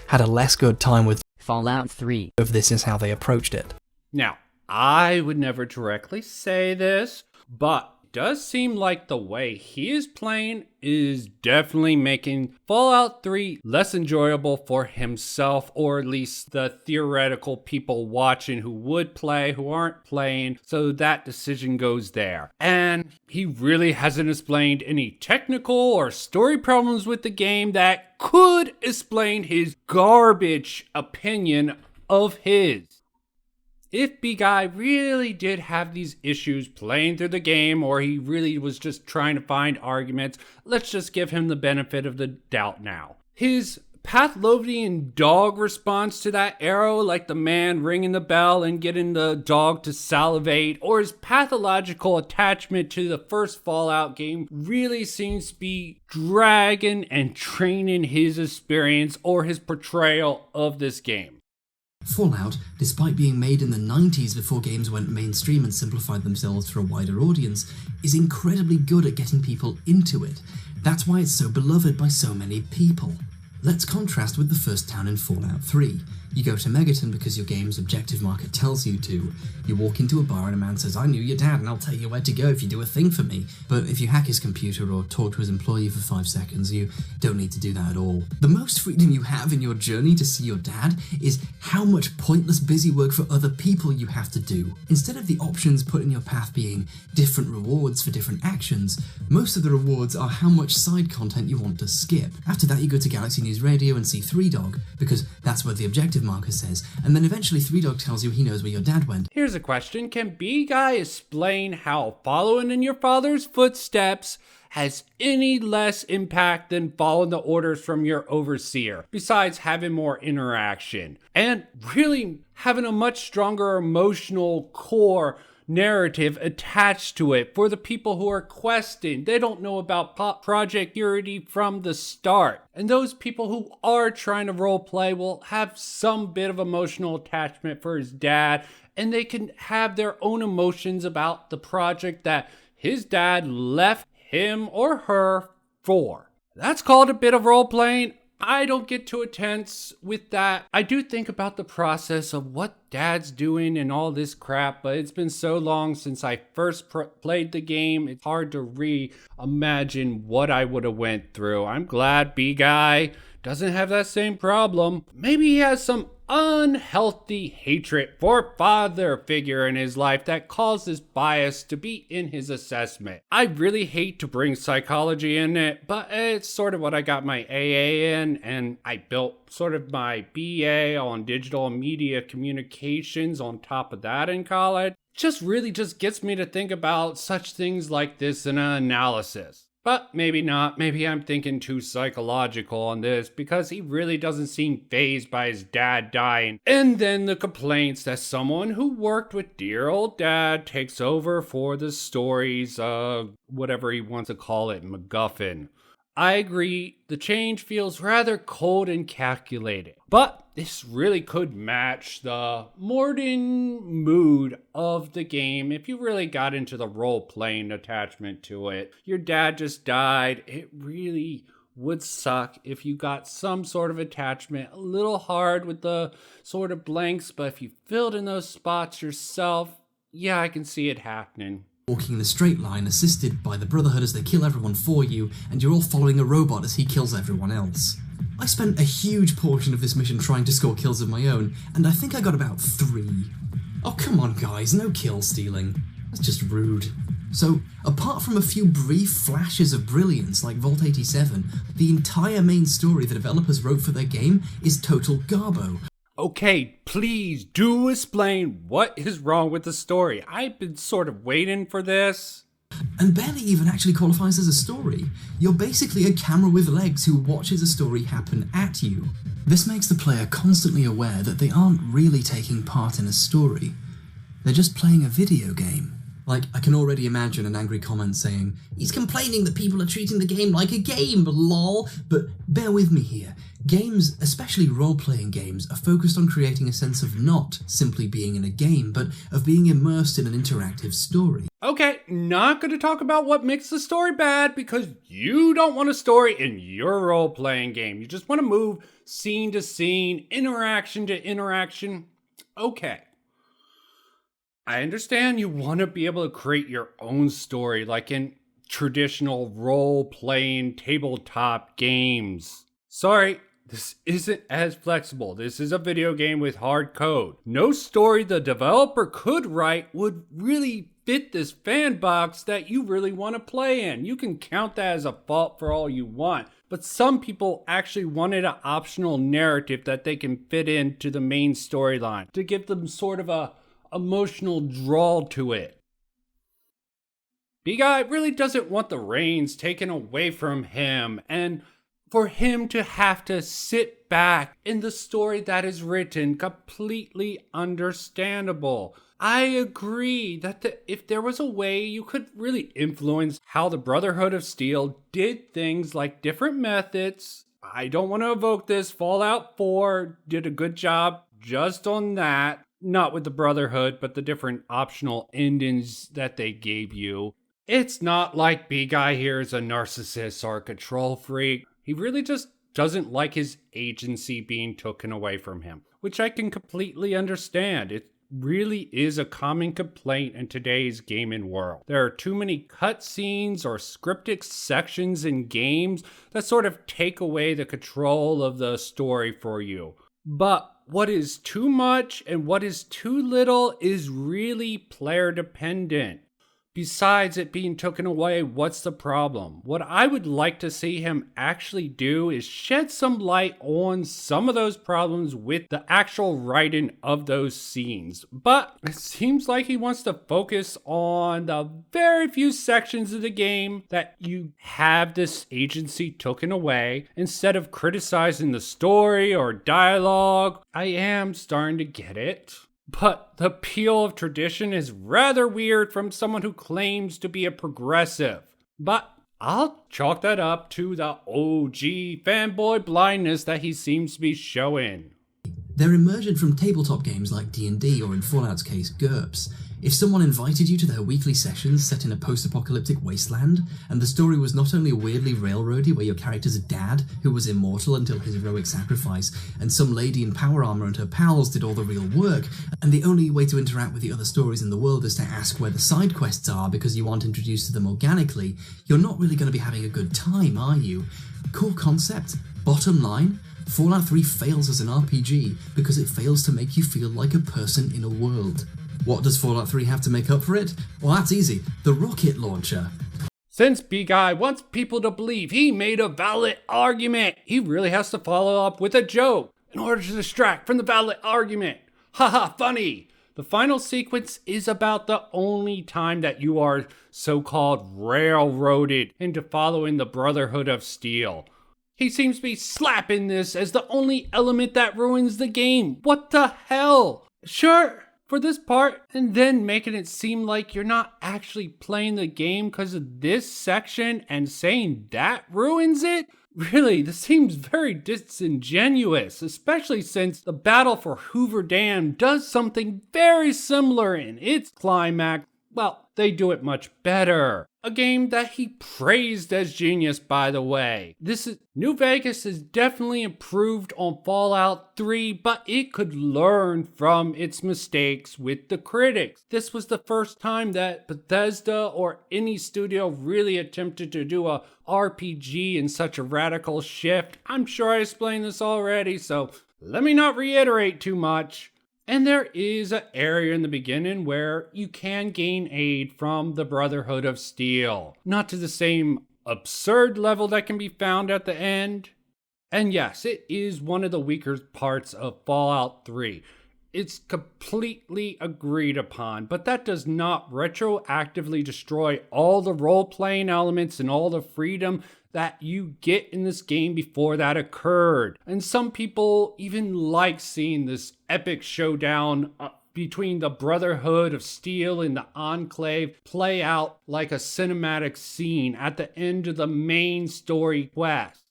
had a less good time with Fallout 3. if this is how they approached it. Now, I would never directly say this, but it does seem like the way he is playing is definitely making Fallout 3 less enjoyable for himself, or at least the theoretical people watching who would play, who aren't playing, so that decision goes there. And he really hasn't explained any technical or story problems with the game that could explain his garbage opinion of his. If B-Guy really did have these issues playing through the game, or he really was just trying to find arguments, let's just give him the benefit of the doubt now. His Pavlovian dog response to that arrow, like the man ringing the bell and getting the dog to salivate, or his pathological attachment to the first Fallout game, really seems to be dragging and training his experience or his portrayal of this game. Fallout, despite being made in the 90s before games went mainstream and simplified themselves for a wider audience, is incredibly good at getting people into it. That's why it's so beloved by so many people. Let's contrast with the first town in Fallout 3. You go to Megaton because your game's objective marker tells you to. You walk into a bar and a man says, "I knew your dad and I'll tell you where to go if you do a thing for me." But if you hack his computer or talk to his employee for 5 seconds, you don't need to do that at all. The most freedom you have in your journey to see your dad is how much pointless busy work for other people you have to do. Instead of the options put in your path being different rewards for different actions, most of the rewards are how much side content you want to skip. After that, you go to Galaxy News Radio and see Three Dog, because that's where the objective marker says, and then eventually Three Dog tells you he knows where your dad went. Here's a question. Can B-Guy explain how following in your father's footsteps has any less impact than following the orders from your overseer, besides having more interaction and really having a much stronger emotional core narrative attached to it for the people who are questing. They don't know about Project Purity from the start. And those people who are trying to roleplay will have some bit of emotional attachment for his dad, and they can have their own emotions about the project that his dad left him or her for. That's called a bit of role-playing. I don't get too intense with that. I do think about the process of what dad's doing and all this crap, but it's been so long since I first played the game, it's hard to reimagine what I would have went through. I'm glad B-Guy doesn't have that same problem. Maybe he has some unhealthy hatred for father figure in his life that causes bias to be in his assessment. I really hate to bring psychology in it, but it's sort of what I got my AA in, and I built sort of my BA on digital media communications on top of that in college. Just really just gets me to think about such things like this in an analysis. But maybe not. Maybe I'm thinking too psychological on this because he really doesn't seem fazed by his dad dying. And then the complaints that someone who worked with dear old dad takes over for the story's, whatever he wants to call it, MacGuffin. I agree, the change feels rather cold and calculated, but this really could match the modern mood of the game if you really got into the role-playing attachment to it. Your dad just died. It really would suck if you got some sort of attachment. A little hard with the sort of blanks, but if you filled in those spots yourself, yeah, I can see it happening. Walking in a straight line, assisted by the Brotherhood as they kill everyone for you, and you're all following a robot as he kills everyone else. I spent a huge portion of this mission trying to score kills of my own, and I think I got about 3. Oh come on guys, no kill stealing. That's just rude. So, apart from a few brief flashes of brilliance like Vault 87, the entire main story the developers wrote for their game is total garbo. Okay, please do explain what is wrong with the story. I've been sort of waiting for this. And barely even actually qualifies as a story. You're basically a camera with legs who watches a story happen at you. This makes the player constantly aware that they aren't really taking part in a story. They're just playing a video game. Like, I can already imagine an angry comment saying, "He's complaining that people are treating the game like a game, lol." But bear with me here. Games, especially role-playing games, are focused on creating a sense of not simply being in a game, but of being immersed in an interactive story. Okay, not going to talk about what makes the story bad because you don't want a story in your role-playing game. You just want to move scene to scene, interaction to interaction. Okay. I understand you want to be able to create your own story like in traditional role-playing tabletop games. Sorry, this isn't as flexible. This is a video game with hard code. No story the developer could write would really fit this fan box that you really want to play in. You can count that as a fault for all you want, but some people actually wanted an optional narrative that they can fit into the main storyline to give them sort of a emotional draw to it. B-Guy really doesn't want the reins taken away from him and for him to have to sit back in the story that is written completely understandable. I agree that if there was a way you could really influence how the Brotherhood of Steel did things like different methods. I don't want to evoke this. Fallout 4 did a good job just on that. Not with the Brotherhood, but the different optional endings that they gave you. It's not like B-Guy here is a narcissist or a control freak. He really just doesn't like his agency being taken away from him, which I can completely understand. It really is a common complaint in today's gaming world. There are too many cutscenes or scripted sections in games that sort of take away the control of the story for you. But what is too much and what is too little is really player dependent. Besides it being taken away, what's the problem? What I would like to see him actually do is shed some light on some of those problems with the actual writing of those scenes. But it seems like he wants to focus on the very few sections of the game that you have this agency taken away instead of criticizing the story or dialogue. I am starting to get it. But the appeal of tradition is rather weird from someone who claims to be a progressive. But I'll chalk that up to the OG fanboy blindness that he seems to be showing. They're emergent from tabletop games like D&D or in Fallout's case, GURPS. If someone invited you to their weekly sessions set in a post-apocalyptic wasteland, and the story was not only weirdly railroady where your character's dad, who was immortal until his heroic sacrifice, and some lady in power armor and her pals did all the real work, and the only way to interact with the other stories in the world is to ask where the side quests are because you aren't introduced to them organically, you're not really going to be having a good time, are you? Core concept, bottom line, Fallout 3 fails as an RPG because it fails to make you feel like a person in a world. What does Fallout 3 have to make up for it? Well, that's easy. The rocket launcher. Since B-Guy wants people to believe he made a valid argument, he really has to follow up with a joke in order to distract from the valid argument. Haha, funny. The final sequence is about the only time that you are so-called railroaded into following the Brotherhood of Steel. He seems to be slapping this as the only element that ruins the game. What the hell? Sure, for this part, and then making it seem like you're not actually playing the game because of this section and saying that ruins it? Really, this seems very disingenuous, especially since the battle for Hoover Dam does something very similar in its climax. Well, they do it much better. A game that he praised as genius, by the way. New Vegas is definitely improved on Fallout 3, but it could learn from its mistakes with the critics. This was the first time that Bethesda or any studio really attempted to do a RPG in such a radical shift. I'm sure I explained this already, so let me not reiterate too much. And there is an area in the beginning where you can gain aid from the Brotherhood of Steel. Not to the same absurd level that can be found at the end. And yes, it is one of the weaker parts of Fallout 3. It's completely agreed upon, but that does not retroactively destroy all the role-playing elements and all the freedom that you get in this game before that occurred. And some people even like seeing this epic showdown between the Brotherhood of Steel and the Enclave play out like a cinematic scene at the end of the main story quest.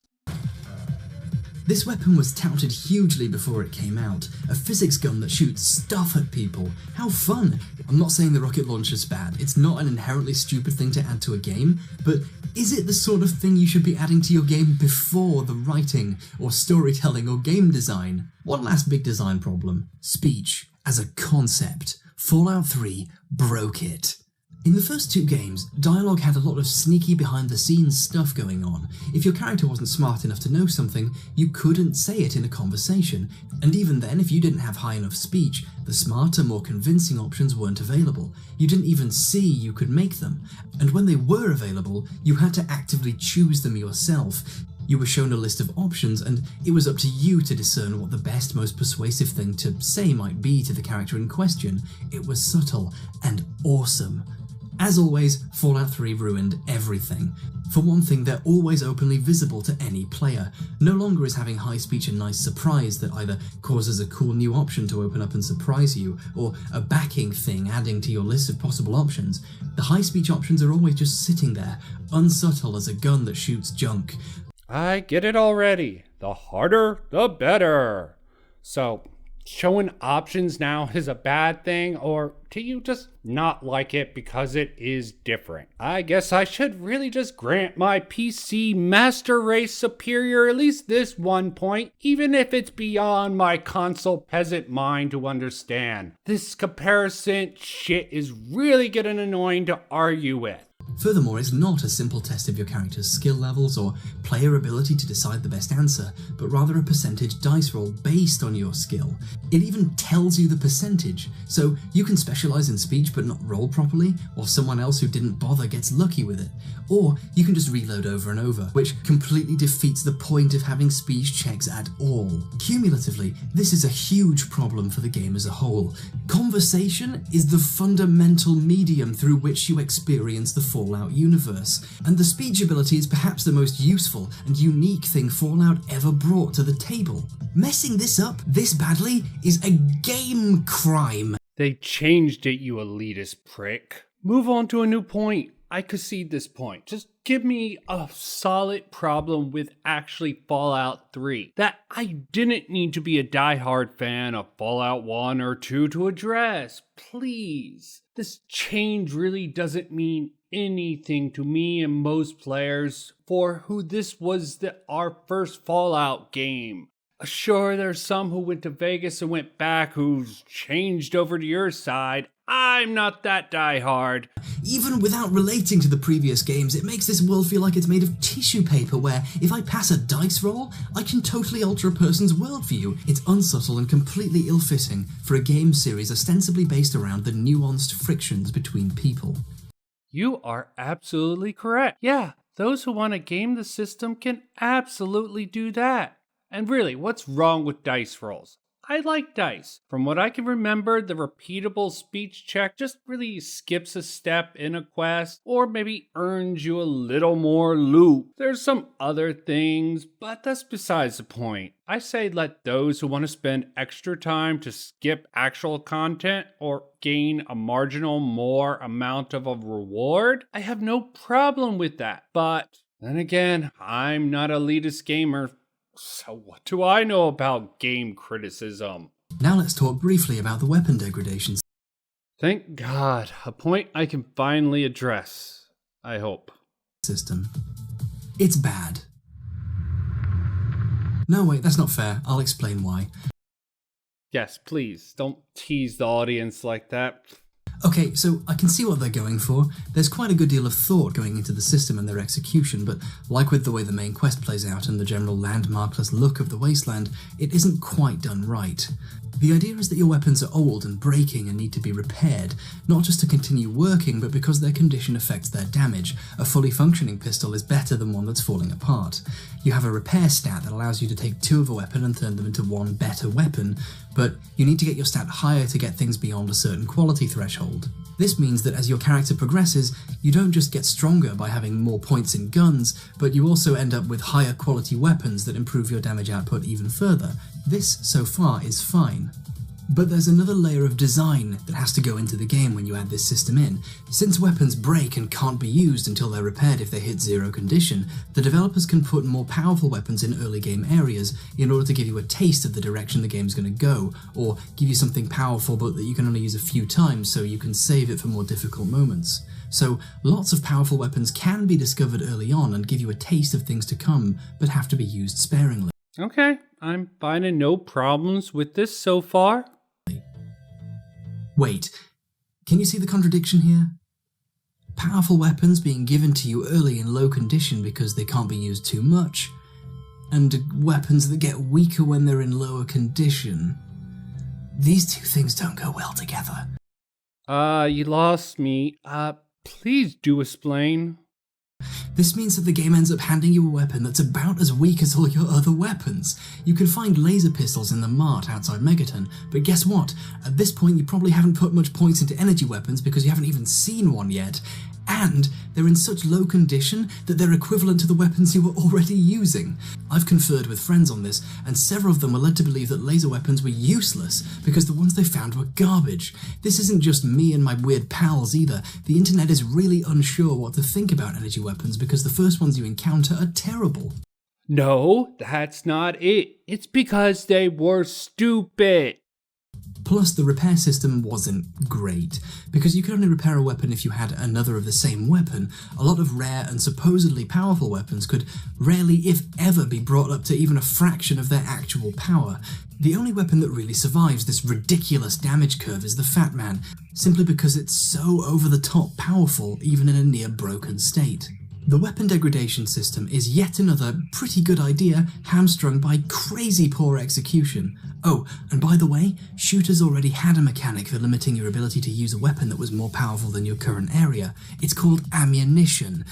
This weapon was touted hugely before it came out. A physics gun that shoots stuff at people. How fun! I'm not saying the rocket launcher's bad. It's not an inherently stupid thing to add to a game, but is it the sort of thing you should be adding to your game before the writing, or storytelling, or game design? One last big design problem. Speech. As a concept. Fallout 3 broke it. In the first two games, dialogue had a lot of sneaky behind-the-scenes stuff going on. If your character wasn't smart enough to know something, you couldn't say it in a conversation. And even then, if you didn't have high enough speech, the smarter, more convincing options weren't available. You didn't even see you could make them. And when they were available, you had to actively choose them yourself. You were shown a list of options, and it was up to you to discern what the best, most persuasive thing to say might be to the character in question. It was subtle and awesome. As always, Fallout 3 ruined everything. For one thing, they're always openly visible to any player. No longer is having high speech a nice surprise that either causes a cool new option to open up and surprise you, or a backing thing adding to your list of possible options. The high speech options are always just sitting there, unsubtle as a gun that shoots junk. I get it already. The harder, the better. So, showing options now is a bad thing, or do you just not like it because it is different? I guess I should really just grant my PC master race superior at least this one point, even if it's beyond my console peasant mind to understand. This comparison shit is really getting annoying to argue with. Furthermore, it's not a simple test of your character's skill levels or player ability to decide the best answer, but rather a percentage dice roll based on your skill. It even tells you the percentage, so you can specialize in speech but not roll properly, or someone else who didn't bother gets lucky with it. Or you can just reload over and over, which completely defeats the point of having speech checks at all. Cumulatively, this is a huge problem for the game as a whole. Conversation is the fundamental medium through which you experience the Fallout universe, and the speech ability is perhaps the most useful and unique thing Fallout ever brought to the table. Messing this up this badly is a game crime. They changed it, you elitist prick. Move on to a new point. I concede this point. Just give me a solid problem with actually Fallout 3 that I didn't need to be a diehard fan of Fallout 1 or 2 to address. Please. This change really doesn't mean anything to me and most players for who this was our first Fallout game. Sure, there's some who went to Vegas and went back who's changed over to your side. I'm not that diehard. Even without relating to the previous games, it makes this world feel like it's made of tissue paper where, if I pass a dice roll, I can totally alter a person's worldview. It's unsubtle and completely ill-fitting for a game series ostensibly based around the nuanced frictions between people. You are absolutely correct. Yeah, those who want to game the system can absolutely do that. And really, what's wrong with dice rolls? I like dice. From what I can remember, the repeatable speech check just really skips a step in a quest, or maybe earns you a little more loot. There's some other things, but that's besides the point. I say let those who want to spend extra time to skip actual content or gain a marginal more amount of a reward. I have no problem with that. But then again, I'm not an elitist gamer. So what do I know about game criticism? Now let's talk briefly about the weapon degradations. Thank God, a point I can finally address, I hope. System. It's bad. No, wait, that's not fair. I'll explain why. Yes, please, don't tease the audience like that. Okay, so I can see what they're going for. There's quite a good deal of thought going into the system and their execution, but like with the way the main quest plays out and the general landmarkless look of the wasteland, it isn't quite done right. The idea is that your weapons are old and breaking and need to be repaired, not just to continue working, but because their condition affects their damage. A fully functioning pistol is better than one that's falling apart. You have a repair stat that allows you to take 2 of a weapon and turn them into 1 better weapon, but you need to get your stat higher to get things beyond a certain quality threshold. This means that as your character progresses, you don't just get stronger by having more points in guns, but you also end up with higher quality weapons that improve your damage output even further. This, so far, is fine. But there's another layer of design that has to go into the game when you add this system in. Since weapons break and can't be used until they're repaired if they hit 0 condition, the developers can put more powerful weapons in early game areas in order to give you a taste of the direction the game's going to go, or give you something powerful but that you can only use a few times so you can save it for more difficult moments. So lots of powerful weapons can be discovered early on and give you a taste of things to come, but have to be used sparingly. Okay, I'm finding no problems with this so far. Wait, can you see the contradiction here? Powerful weapons being given to you early in low condition because they can't be used too much, and weapons that get weaker when they're in lower condition. These two things don't go well together. You lost me. Please do explain. This means that the game ends up handing you a weapon that's about as weak as all your other weapons. You can find laser pistols in the mart outside Megaton, but guess what? At this point you probably haven't put much points into energy weapons because you haven't even seen one yet, and they're in such low condition that they're equivalent to the weapons you were already using. I've conferred with friends on this, and several of them were led to believe that laser weapons were useless because the ones they found were garbage. This isn't just me and my weird pals either. The internet is really unsure what to think about energy weapons because the first ones you encounter are terrible. No, that's not it. It's because they were stupid. Plus, the repair system wasn't great. Because you could only repair a weapon if you had another of the same weapon, a lot of rare and supposedly powerful weapons could rarely, if ever, be brought up to even a fraction of their actual power. The only weapon that really survives this ridiculous damage curve is the Fat Man, simply because it's so over-the-top powerful even in a near-broken state. The weapon degradation system is yet another pretty good idea, hamstrung by crazy poor execution. Oh, and by the way, shooters already had a mechanic for limiting your ability to use a weapon that was more powerful than your current area. It's called ammunition.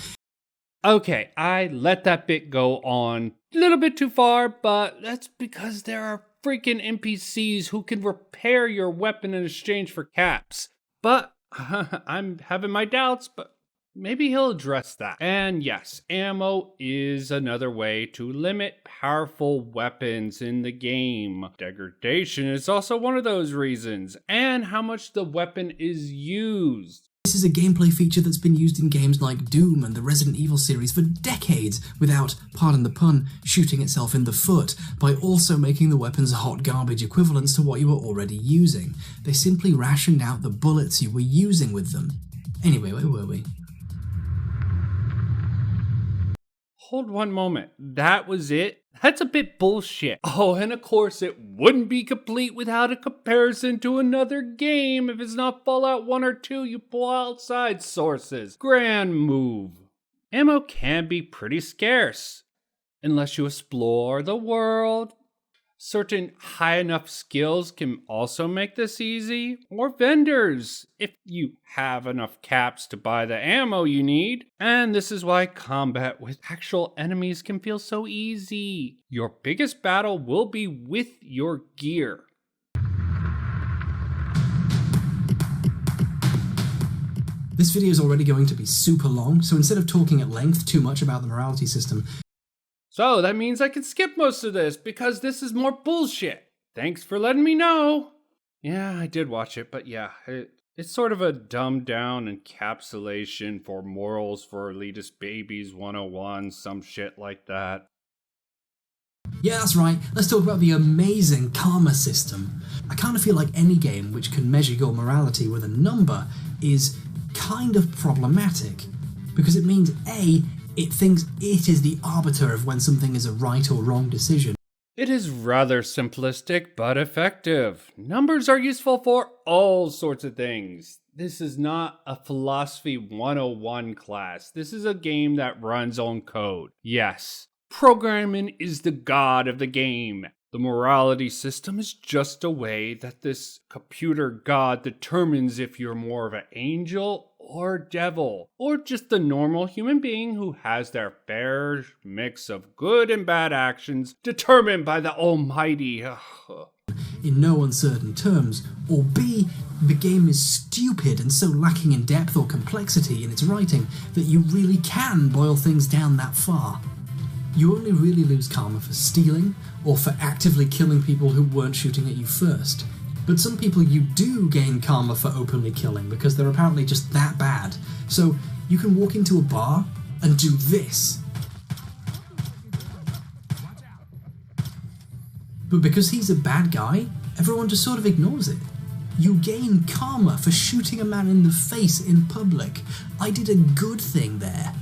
Okay, I let that bit go on a little bit too far, but that's because there are freaking NPCs who can repair your weapon in exchange for caps. But I'm having my doubts, but maybe he'll address that. And yes, ammo is another way to limit powerful weapons in the game. Degradation is also one of those reasons, and how much the weapon is used. This is a gameplay feature that's been used in games like Doom and the Resident Evil series for decades without, pardon the pun, shooting itself in the foot, by also making the weapons hot garbage equivalents to what you were already using. They simply rationed out the bullets you were using with them. Anyway, where were we? Hold one moment. That was it? That's a bit bullshit. Oh, and of course it wouldn't be complete without a comparison to another game. If it's not Fallout 1 or 2, you pull outside sources. Grand move. Ammo can be pretty scarce, unless you explore the world. Certain high enough skills can also make this easy, or vendors, if you have enough caps to buy the ammo you need. And this is why combat with actual enemies can feel so easy. Your biggest battle will be with your gear. This video is already going to be super long, so instead of talking at length too much about the morality system, So that means I can skip most of this because this is more bullshit. Thanks for letting me know. Yeah, I did watch it, but yeah, it's sort of a dumbed down encapsulation for morals for elitist babies 101, some shit like that. yeah, that's right, let's talk about the amazing karma system. I kind of feel like any game which can measure your morality with a number is kind of problematic, because it means A, it thinks it is the arbiter of when something is a right or wrong decision. It is rather simplistic, but effective. Numbers are useful for all sorts of things. This is not a Philosophy 101 class. This is a game that runs on code. Yes, programming is the god of the game. The morality system is just a way that this computer god determines if you're more of an angel or devil, or just a normal human being who has their fair mix of good and bad actions determined by the Almighty. In no uncertain terms, or B, the game is stupid and so lacking in depth or complexity in its writing that you really can boil things down that far. You only really lose karma for stealing, or for actively killing people who weren't shooting at you first. But some people you do gain karma for openly killing because they're apparently just that bad. So you can walk into a bar and do this. But because he's a bad guy, everyone just sort of ignores it. You gain karma for shooting a man in the face in public. I did a good thing there.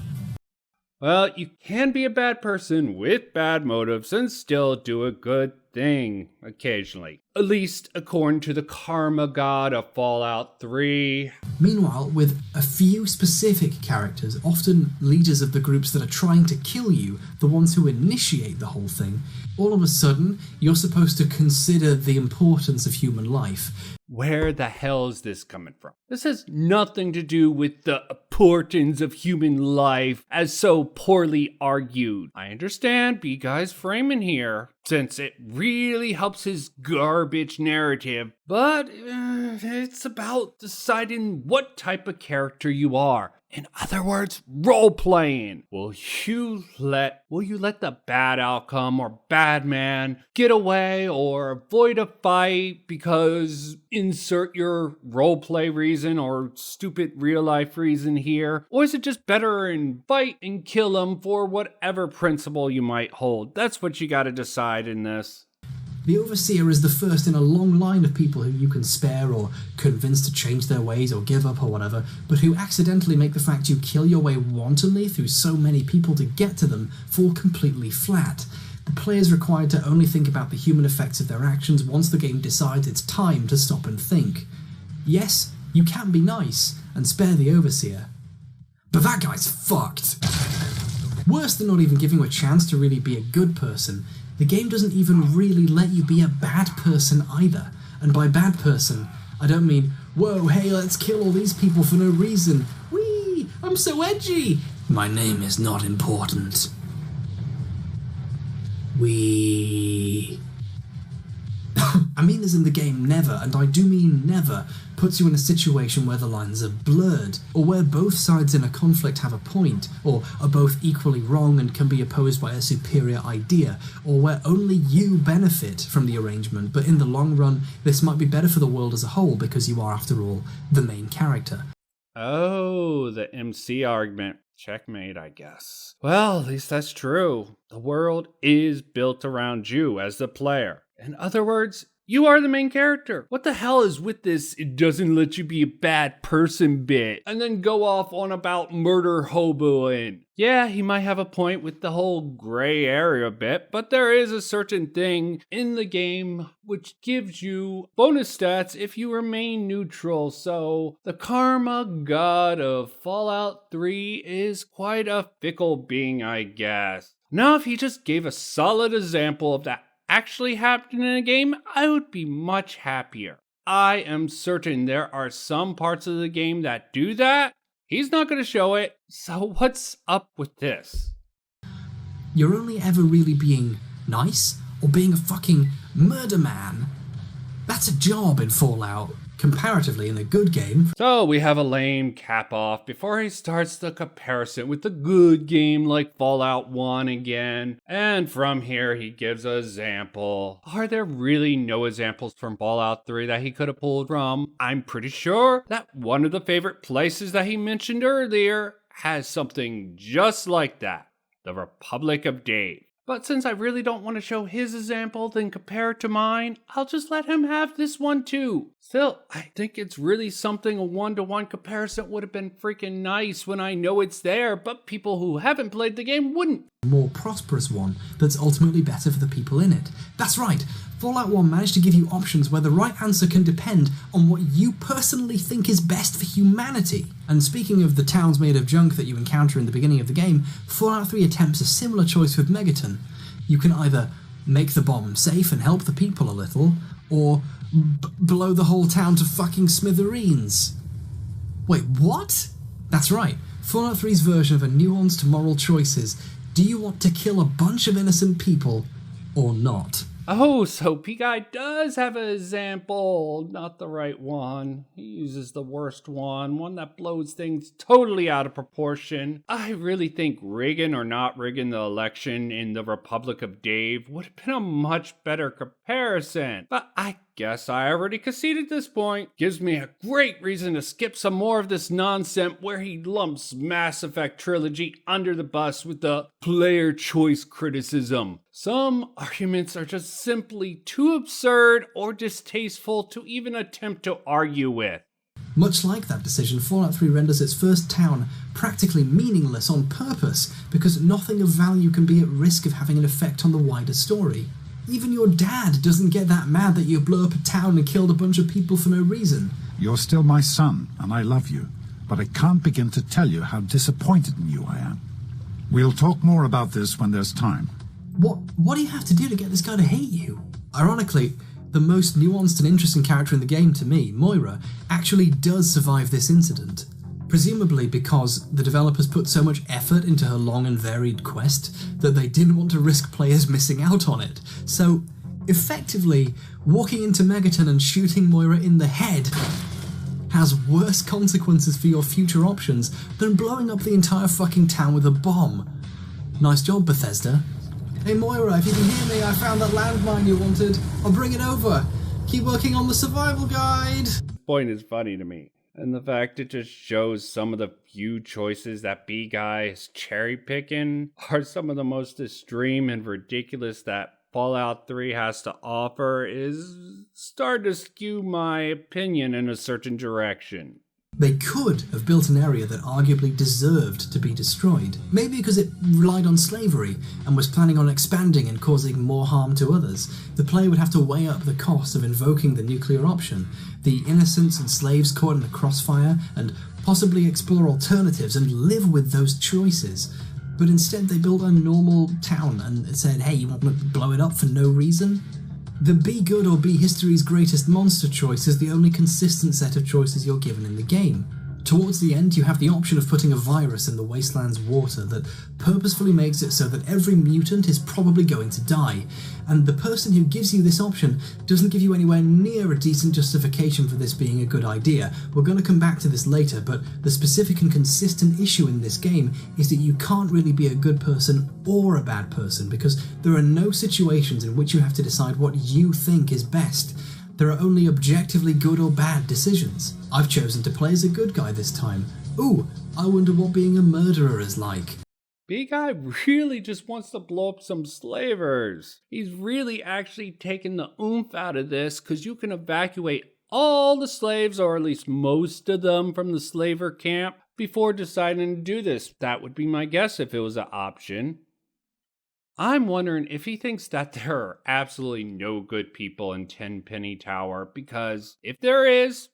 Well, you can be a bad person with bad motives and still do a good thing occasionally. At least according to the karma god of Fallout 3. Meanwhile, with a few specific characters, often leaders of the groups that are trying to kill you, the ones who initiate the whole thing, all of a sudden, you're supposed to consider the importance of human life. Where the hell is this coming from? This has nothing to do with the importance of human life as so poorly argued. I understand B-Guy's framing here, since it really helps his garbage narrative, but it's about deciding what type of character you are. In other words, role-playing. Will you let the bad outcome or bad man get away or avoid a fight because insert your roleplay reason or stupid real-life reason here? Or is it just better and fight and kill them for whatever principle you might hold? That's what you gotta decide in this. The Overseer is the first in a long line of people who you can spare or convince to change their ways or give up or whatever, but who accidentally make the fact you kill your way wantonly through so many people to get to them fall completely flat. The player is required to only think about the human effects of their actions once the game decides it's time to stop and think. Yes, you can be nice and spare the Overseer, but that guy's fucked. Worse than not even giving you a chance to really be a good person, the game doesn't even really let you be a bad person either. And by bad person, I don't mean, whoa, hey, let's kill all these people for no reason. Whee, I'm so edgy. My name is not important. I mean as in the game never, and I do mean never, puts you in a situation where the lines are blurred, or where both sides in a conflict have a point, or are both equally wrong and can be opposed by a superior idea, or where only you benefit from the arrangement, but in the long run, this might be better for the world as a whole because you are, after all, the main character. Oh, the MC argument. Checkmate, I guess. Well, at least that's true. The world is built around you as the player. In other words, you are the main character. What the hell is with this "it doesn't let you be a bad person" bit? And then go off on about murder hoboing. Yeah, he might have a point with the whole gray area bit, but there is a certain thing in the game which gives you bonus stats if you remain neutral. So the karma god of Fallout 3 is quite a fickle being, I guess. Now, if he just gave a solid example of that actually happened in a game, I would be much happier. I am certain there are some parts of the game that do that. He's not going to show it, so what's up with this? You're only ever really being nice or being a fucking murder man. That's a job in Fallout, comparatively in a good game. So we have a lame cap off before he starts the comparison with the good game like Fallout 1 again. And from here he gives an example. Are there really no examples from Fallout 3 that he could have pulled from? I'm pretty sure that one of the favorite places that he mentioned earlier has something just like that. The Republic of Dave. But since I really don't want to show his example then compare it to mine, I'll just let him have this one too. Still, I think it's really something a one-to-one comparison would have been freaking nice when I know it's there, but people who haven't played the game wouldn't. A more prosperous one that's ultimately better for the people in it. That's right, Fallout 1 managed to give you options where the right answer can depend on what you personally think is best for humanity. And speaking of the towns made of junk that you encounter in the beginning of the game, Fallout 3 attempts a similar choice with Megaton. You can either make the bomb safe and help the people a little, or blow the whole town to fucking smithereens. Wait, what? That's right, Fallout 3's version of a nuanced moral choices. Do you want to kill a bunch of innocent people, or not? Oh, so P-Guy does have an example, not the right one. He uses the worst one that blows things totally out of proportion. I really think rigging or not rigging the election in the Republic of Dave would have been a much better comparison. But I guess I already conceded this point. Gives me a great reason to skip some more of this nonsense where he lumps Mass Effect Trilogy under the bus with the player choice criticism. Some arguments are just simply too absurd or distasteful to even attempt to argue with. Much like that decision, Fallout 3 renders its first town practically meaningless on purpose because nothing of value can be at risk of having an effect on the wider story. Even your dad doesn't get that mad that you blew up a town and killed a bunch of people for no reason. You're still my son, and I love you, but I can't begin to tell you how disappointed in you I am. We'll talk more about this when there's time. What do you have to do to get this guy to hate you? Ironically, the most nuanced and interesting character in the game to me, Moira, actually does survive this incident. Presumably because the developers put so much effort into her long and varied quest that they didn't want to risk players missing out on it. So, effectively, walking into Megaton and shooting Moira in the head has worse consequences for your future options than blowing up the entire fucking town with a bomb. Nice job, Bethesda. Hey Moira, if you can hear me, I found that landmine you wanted. I'll bring it over. Keep working on the survival guide. The point is funny to me. And the fact it just shows some of the few choices that B-Guy is cherry picking are some of the most extreme and ridiculous that Fallout 3 has to offer is starting to skew my opinion in a certain direction. They could have built an area that arguably deserved to be destroyed. Maybe because it relied on slavery and was planning on expanding and causing more harm to others. The player would have to weigh up the cost of invoking the nuclear option, the innocents and slaves caught in the crossfire, and possibly explore alternatives and live with those choices. But instead they built a normal town and said, hey, you want to blow it up for no reason? The be good or be history's greatest monster choice is the only consistent set of choices you're given in the game. Towards the end, you have the option of putting a virus in the wasteland's water that purposefully makes it so that every mutant is probably going to die, and the person who gives you this option doesn't give you anywhere near a decent justification for this being a good idea. We're going to come back to this later, but the specific and consistent issue in this game is that you can't really be a good person or a bad person, because there are no situations in which you have to decide what you think is best. There are only objectively good or bad decisions. I've chosen to play as a good guy this time. Ooh, I wonder what being a murderer is like. Big Guy really just wants to blow up some slavers. He's really actually taking the oomph out of this because you can evacuate all the slaves, or at least most of them, from the slaver camp before deciding to do this. That would be my guess if it was an option. I'm wondering if he thinks that there are absolutely no good people in Tenpenny Tower, because if there is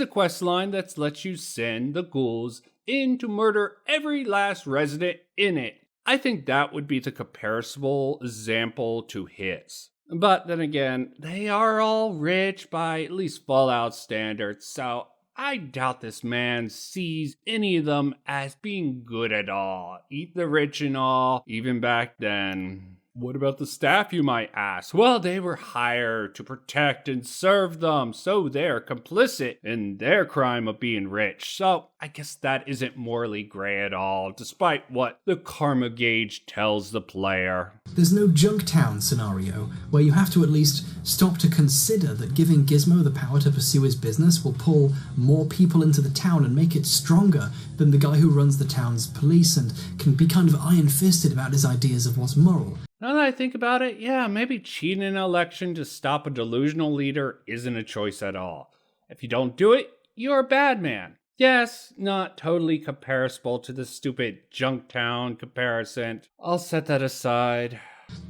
a quest line that lets you send the ghouls in to murder every last resident in it. I think that would be the comparable example to his. But then again, they are all rich by at least Fallout standards, so I doubt this man sees any of them as being good at all. Eat the rich and all, even back then. What about the staff, you might ask? Well, they were hired to protect and serve them, so they're complicit in their crime of being rich. So I guess that isn't morally gray at all, despite what the karma gauge tells the player. There's no Junktown scenario where you have to at least stop to consider that giving Gizmo the power to pursue his business will pull more people into the town and make it stronger than the guy who runs the town's police and can be kind of iron-fisted about his ideas of what's moral. Now that I think about it, yeah, maybe cheating an election to stop a delusional leader isn't a choice at all. If you don't do it, you're a bad man. Yes, not totally comparable to the stupid Junktown comparison. I'll set that aside.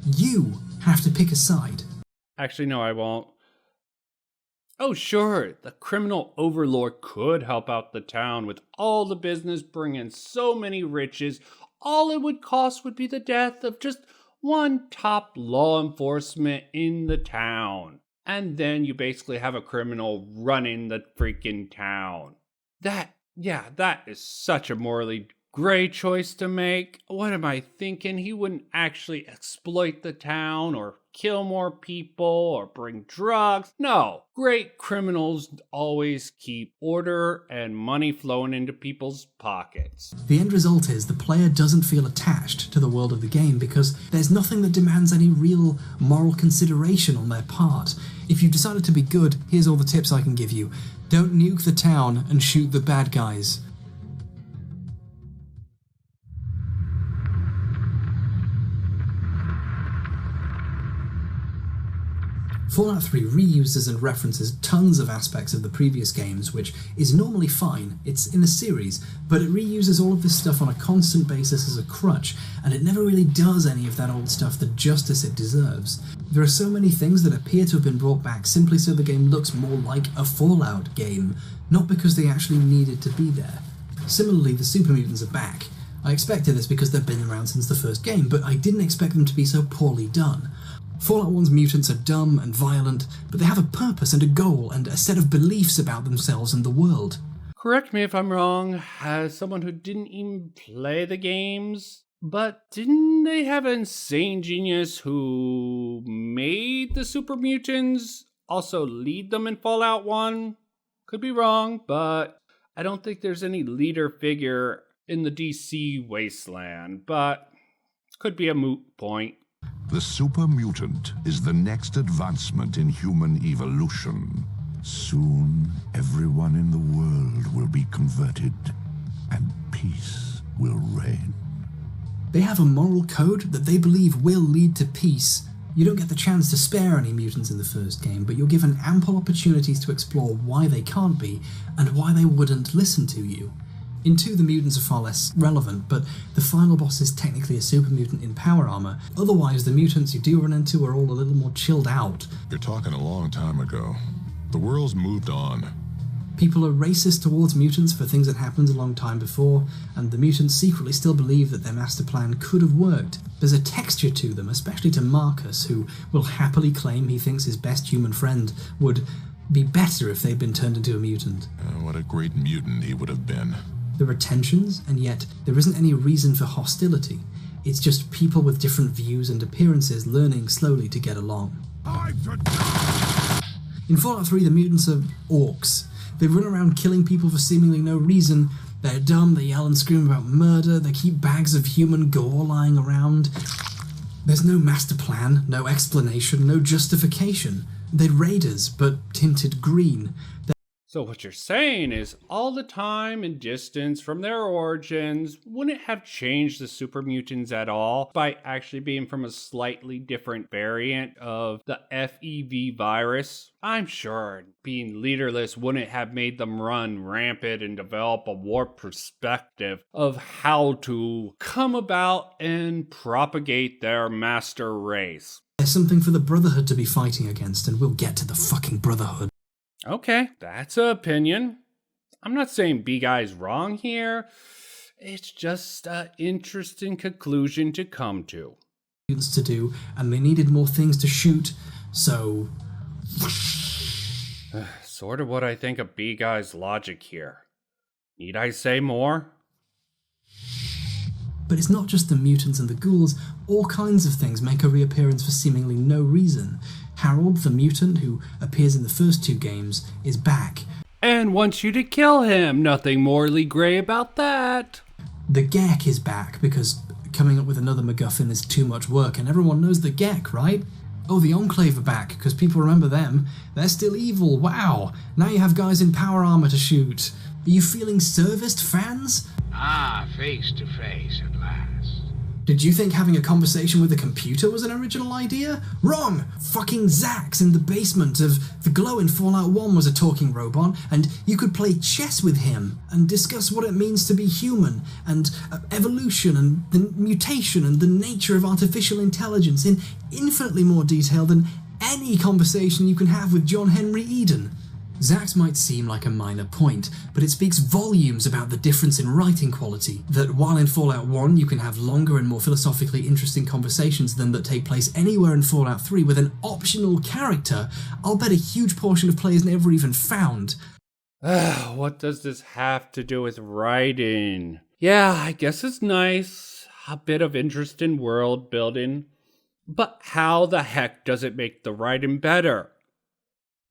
You have to pick a side. Actually, no, I won't. Oh, sure, the criminal overlord could help out the town with all the business, bring in so many riches. All it would cost would be the death of just one top law enforcement in the town. And then you basically have a criminal running the freaking town. That is such a morally gray choice to make. What am I thinking? He wouldn't actually exploit the town or kill more people or bring drugs. No, great criminals always keep order and money flowing into people's pockets. The end result is the player doesn't feel attached to the world of the game because there's nothing that demands any real moral consideration on their part. If you've decided to be good, here's all the tips I can give you. Don't nuke the town and shoot the bad guys. Fallout 3 reuses and references tons of aspects of the previous games, which is normally fine. It's in a series, but it reuses all of this stuff on a constant basis as a crutch, and it never really does any of that old stuff the justice it deserves. There are so many things that appear to have been brought back simply so the game looks more like a Fallout game, not because they actually needed to be there. Similarly, the super mutants are back. I expected this because they've been around since the first game, but I didn't expect them to be so poorly done. Fallout 1's mutants are dumb and violent, but they have a purpose and a goal and a set of beliefs about themselves and the world. Correct me if I'm wrong, as someone who didn't even play the games, but didn't they have an insane genius who made the super mutants also lead them in Fallout 1? Could be wrong, but I don't think there's any leader figure in the DC wasteland, but could be a moot point. The super mutant is the next advancement in human evolution. Soon, everyone in the world will be converted, and peace will reign. They have a moral code that they believe will lead to peace, You don't get the chance to spare any mutants in the first game, but you're given ample opportunities to explore why they can't be, and why they wouldn't listen to you. In 2, the mutants are far less relevant, but the final boss is technically a super mutant in power armor. Otherwise, the mutants you do run into are all a little more chilled out. You're talking a long time ago. The world's moved on. People are racist towards mutants for things that happened a long time before, and the mutants secretly still believe that their master plan could have worked. There's a texture to them, especially to Marcus, who will happily claim he thinks his best human friend would be better if they'd been turned into a mutant. What a great mutant he would have been. There are tensions, and yet there isn't any reason for hostility. It's just people with different views and appearances learning slowly to get along. In Fallout 3, the mutants are orcs. They run around killing people for seemingly no reason. They're dumb, they yell and scream about murder, they keep bags of human gore lying around. There's no master plan, no explanation, no justification. They're raiders, but tinted green. So what you're saying is all the time and distance from their origins wouldn't have changed the super mutants at all by actually being from a slightly different variant of the FEV virus. I'm sure being leaderless wouldn't have made them run rampant and develop a warped perspective of how to come about and propagate their master race. There's something for the Brotherhood to be fighting against, and we'll get to the fucking Brotherhood. Okay, that's an opinion. I'm not saying B-Guy's wrong here. It's just an interesting conclusion to come to. To do, and they needed more things to shoot, so... Sort of what I think of B-Guy's logic here. Need I say more? But it's not just the mutants and the ghouls. All kinds of things make a reappearance for seemingly no reason. Harold, the mutant who appears in the first 2 games, is back. And wants you to kill him. Nothing morally grey about that. The Gek is back because coming up with another MacGuffin is too much work, and everyone knows the Gek, right? Oh, the Enclave are back because people remember them. They're still evil, wow. Now you have guys in power armor to shoot. Are you feeling serviced, fans? Ah, face to face at last. Did you think having a conversation with a computer was an original idea? Wrong! Fucking Zax in the basement of the Glow in Fallout 1 was a talking robot, and you could play chess with him and discuss what it means to be human, and evolution, and the mutation, and the nature of artificial intelligence in infinitely more detail than any conversation you can have with John Henry Eden. Zax might seem like a minor point, but it speaks volumes about the difference in writing quality, that while in Fallout 1 you can have longer and more philosophically interesting conversations than that take place anywhere in Fallout 3 with an optional character, I'll bet a huge portion of players never even found. What does this have to do with writing? Yeah, I guess it's nice, a bit of interest in world building, but how the heck does it make the writing better?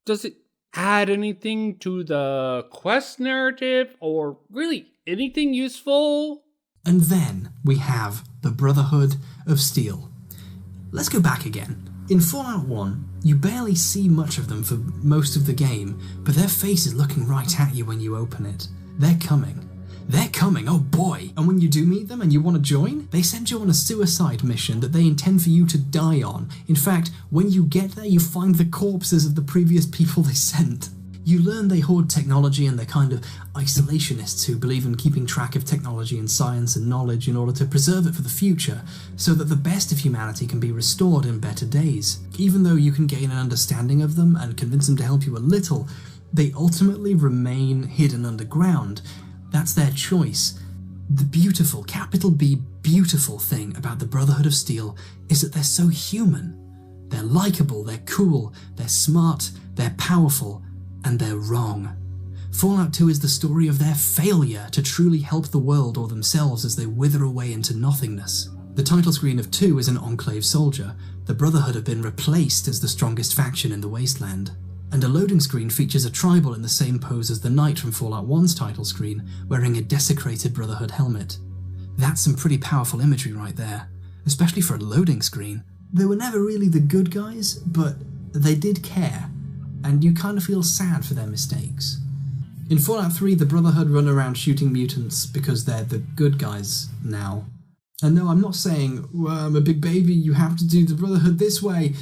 Does it add anything to the quest narrative, or really anything useful? And then we have the Brotherhood of Steel. Let's go back again. In Fallout 1, you barely see much of them for most of the game, but their face is looking right at you when you open it. They're coming. They're coming, oh boy! And when you do meet them and you want to join, they send you on a suicide mission that they intend for you to die on. In fact, when you get there, you find the corpses of the previous people they sent. You learn they hoard technology and they're kind of isolationists who believe in keeping track of technology and science and knowledge in order to preserve it for the future, so that the best of humanity can be restored in better days. Even though you can gain an understanding of them and convince them to help you a little, they ultimately remain hidden underground. That's their choice. The beautiful, capital B beautiful thing about the Brotherhood of Steel is that they're so human. They're likable, they're cool, they're smart, they're powerful, and they're wrong. Fallout 2 is the story of their failure to truly help the world or themselves as they wither away into nothingness. The title screen of 2 is an Enclave soldier. The Brotherhood have been replaced as the strongest faction in the wasteland. And a loading screen features a tribal in the same pose as the knight from Fallout 1's title screen, wearing a desecrated Brotherhood helmet. That's some pretty powerful imagery right there, especially for a loading screen. They were never really the good guys, but they did care, and you kind of feel sad for their mistakes. In Fallout 3, the Brotherhood run around shooting mutants because they're the good guys now. And no, I'm not saying, well, I'm a big baby, you have to do the Brotherhood this way.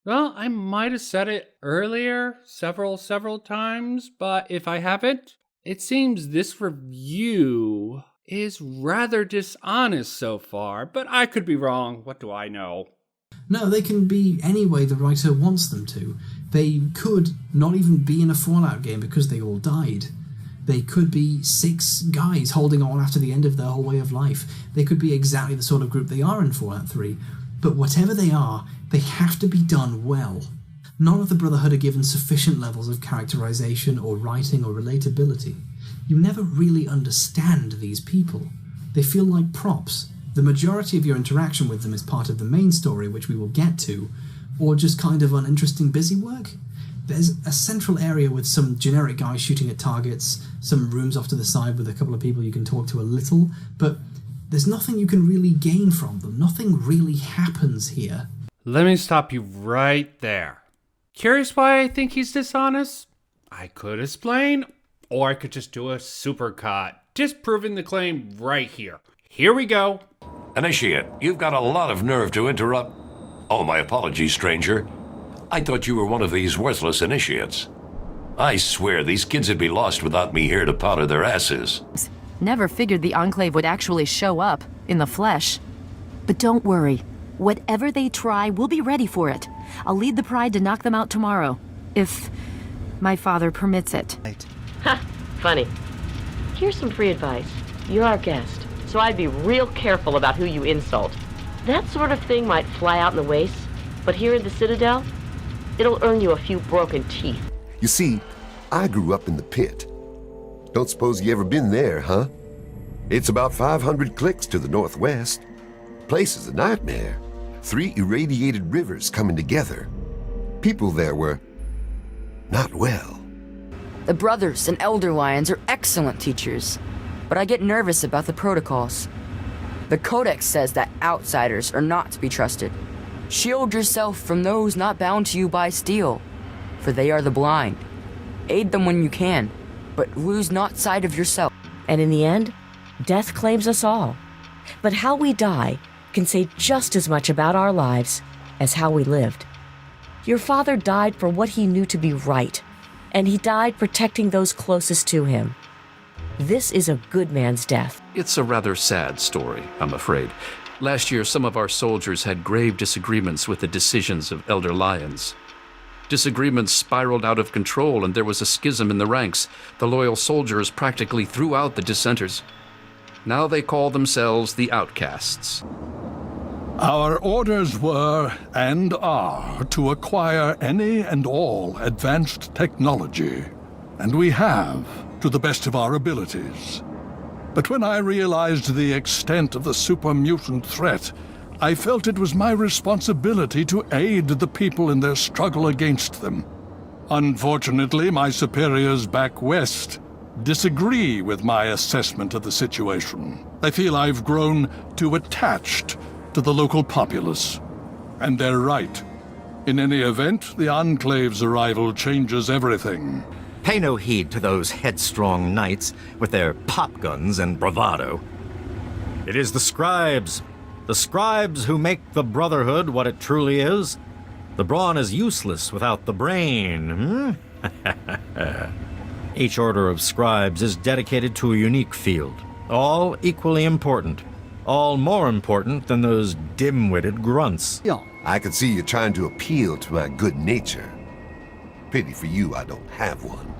Well, I might have said it earlier several times, but if I haven't, it seems this review is rather dishonest so far, but I could be wrong. What do I know? No, they can be any way the writer wants them to. They could not even be in a Fallout game because they all died. They could be 6 guys holding on after the end of their whole way of life. They could be exactly the sort of group they are in Fallout 3. But whatever they are, they have to be done well. None of the Brotherhood are given sufficient levels of characterization or writing or relatability. You never really understand these people. They feel like props. The majority of your interaction with them is part of the main story, which we will get to, or just kind of uninteresting busy work. There's a central area with some generic guys shooting at targets, some rooms off to the side with a couple of people you can talk to a little, but there's nothing you can really gain from them. Nothing really happens here. Let me stop you right there. Curious why I think he's dishonest? I could explain, or I could just do a supercut, disproving the claim right here. Here we go. Initiate, you've got a lot of nerve to interrupt. Oh, my apologies, stranger. I thought you were one of these worthless initiates. I swear these kids would be lost without me here to powder their asses. Never figured the Enclave would actually show up, in the flesh. But don't worry. Whatever they try, we'll be ready for it. I'll lead the Pride to knock them out tomorrow, if my father permits it. Ha! Funny. Here's some free advice. You're our guest, so I'd be real careful about who you insult. That sort of thing might fly out in the wastes, but here in the Citadel, it'll earn you a few broken teeth. You see, I grew up in the pit. Don't suppose you ever been there, huh? It's about 500 clicks to the northwest. Place is a nightmare. 3 irradiated rivers coming together. People there were not well. The Brothers and Elder Lions are excellent teachers, but I get nervous about the protocols. The Codex says that outsiders are not to be trusted. Shield yourself from those not bound to you by steel, for they are the blind. Aid them when you can, but lose not sight of yourself. And in the end, death claims us all. But how we die can say just as much about our lives as how we lived. Your father died for what he knew to be right, and he died protecting those closest to him. This is a good man's death. It's a rather sad story, I'm afraid. Last year, some of our soldiers had grave disagreements with the decisions of Elder Lions. Disagreements spiraled out of control, and there was a schism in the ranks. The loyal soldiers practically threw out the dissenters. Now they call themselves the Outcasts. Our orders were, and are, to acquire any and all advanced technology. And we have, to the best of our abilities. But when I realized the extent of the super-mutant threat, I felt it was my responsibility to aid the people in their struggle against them. Unfortunately, my superiors back west disagree with my assessment of the situation. They feel I've grown too attached to the local populace. And they're right. In any event, the Enclave's arrival changes everything. Pay no heed to those headstrong knights with their pop guns and bravado. It is the scribes who make the Brotherhood what it truly is. The brawn is useless without the brain, Each order of scribes is dedicated to a unique field, all equally important, all more important than those dim-witted grunts. I can see you trying to appeal to my good nature. Pity for you I don't have one.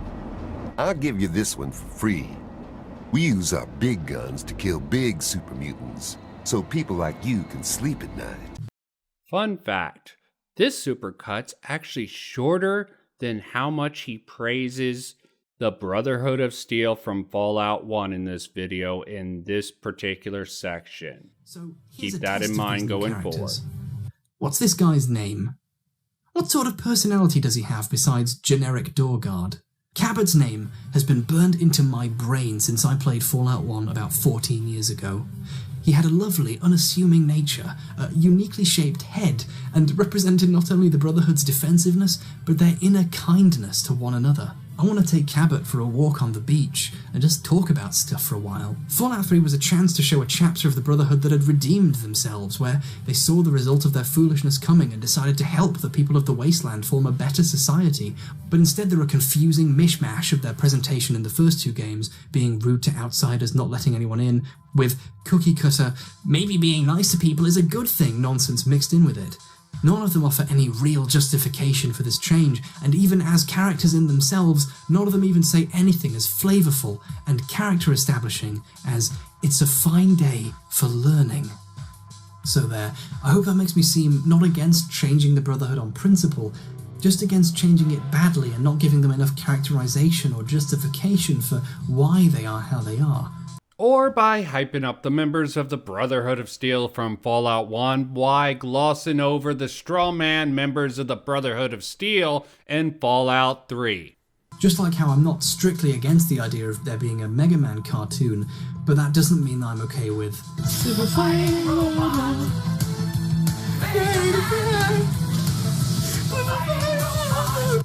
I'll give you this one for free. We use our big guns to kill big super mutants, so people like you can sleep at night. Fun fact, this supercut's actually shorter than how much he praises the Brotherhood of Steel from Fallout 1 in this video in this particular section. So keep that in mind going forward. What's this guy's name? What sort of personality does he have besides generic door guard? Cabot's name has been burned into my brain since I played Fallout 1 about 14 years ago. He had a lovely, unassuming nature, a uniquely shaped head, and represented not only the Brotherhood's defensiveness, but their inner kindness to one another. I want to take Cabot for a walk on the beach and just talk about stuff for a while. Fallout 3 was a chance to show a chapter of the Brotherhood that had redeemed themselves, where they saw the result of their foolishness coming and decided to help the people of the Wasteland form a better society. But instead they're a confusing mishmash of their presentation in the first two games, being rude to outsiders, not letting anyone in, with cookie cutter, maybe being nice to people is a good thing nonsense mixed in with it. None of them offer any real justification for this change, and even as characters in themselves, none of them even say anything as flavourful and character establishing as "it's a fine day for learning." So there, I hope that makes me seem not against changing the Brotherhood on principle, just against changing it badly and not giving them enough characterization or justification for why they are how they are. Or by hyping up the members of the Brotherhood of Steel from Fallout 1 while glossing over the strawman members of the Brotherhood of Steel in Fallout 3. Just like how I'm not strictly against the idea of there being a Mega Man cartoon, but that doesn't mean I'm okay with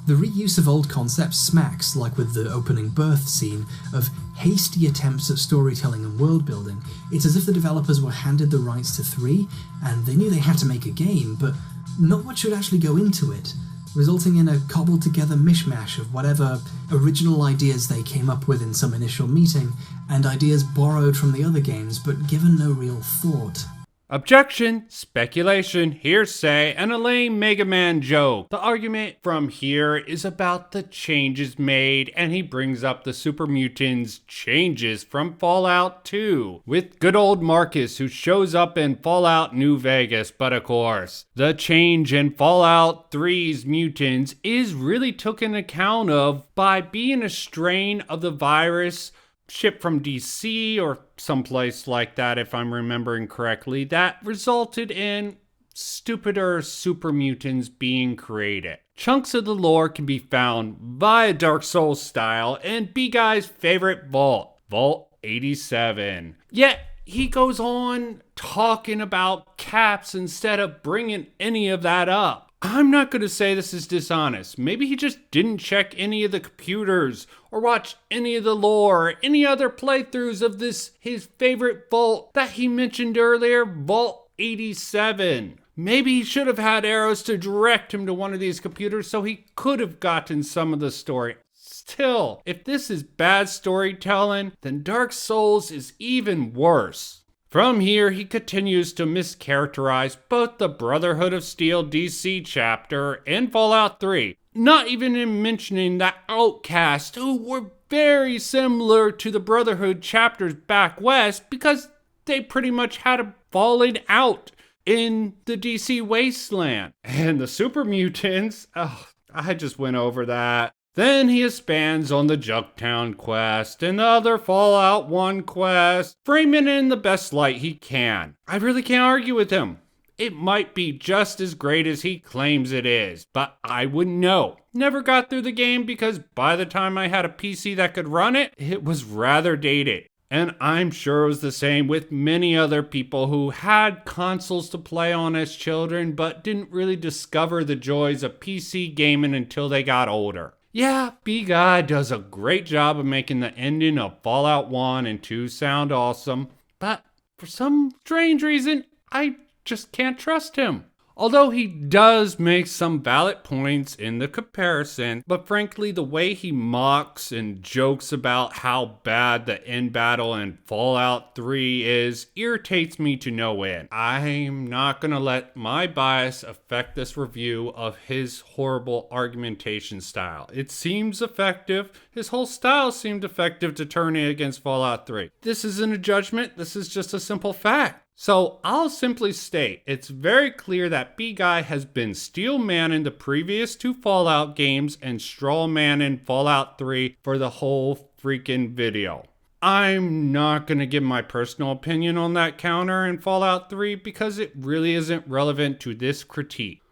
the reuse of old concepts smacks, like with the opening birth scene, of hasty attempts at storytelling and world building. It's as if the developers were handed the rights to 3, and they knew they had to make a game, but not much should actually go into it, resulting in a cobbled together mishmash of whatever original ideas they came up with in some initial meeting, and ideas borrowed from the other games but given no real thought. Objection, speculation, hearsay, and a lame Mega Man joke. The argument from here is about the changes made, and he brings up the Super Mutants' changes from Fallout 2, with good old Marcus, who shows up in Fallout New Vegas. But of course, the change in Fallout 3's mutants is really taken account of by being a strain of the virus shipped from DC or someplace like that, if I'm remembering correctly, that resulted in stupider super mutants being created. Chunks of the lore can be found via Dark Souls style in B-Guy's favorite vault, Vault 87. Yet he goes on talking about caps instead of bringing any of that up. I'm not going to say this is dishonest. Maybe he just didn't check any of the computers or watch any of the lore or any other playthroughs of this, his favorite vault that he mentioned earlier, Vault 87. Maybe he should have had arrows to direct him to one of these computers so he could have gotten some of the story. Still, if this is bad storytelling, then Dark Souls is even worse. From here, he continues to mischaracterize both the Brotherhood of Steel DC chapter and Fallout 3, not even in mentioning the Outcasts, who were very similar to the Brotherhood chapters back west because they pretty much had a falling out in the DC wasteland. And the Super Mutants, I just went over that. Then he expands on the Jugtown quest and the other Fallout 1 quest, framing it in the best light he can. I really can't argue with him. It might be just as great as he claims it is, but I wouldn't know. Never got through the game because by the time I had a PC that could run it, it was rather dated. And I'm sure it was the same with many other people who had consoles to play on as children, but didn't really discover the joys of PC gaming until they got older. Yeah, B-Guy does a great job of making the ending of Fallout 1 and 2 sound awesome, but for some strange reason, I just can't trust him. Although he does make some valid points in the comparison, but frankly, the way he mocks and jokes about how bad the end battle in Fallout 3 is irritates me to no end. I'm not gonna let my bias affect this review of his horrible argumentation style. It seems effective. His whole style seemed effective to turn it against Fallout 3. This isn't a judgment, this is just a simple fact. So I'll simply state, it's very clear that B-Guy has been Steel Man in the previous 2 Fallout games and Straw Man in Fallout 3 for the whole freaking video. I'm not going to give my personal opinion on that counter in Fallout 3 because it really isn't relevant to this critique.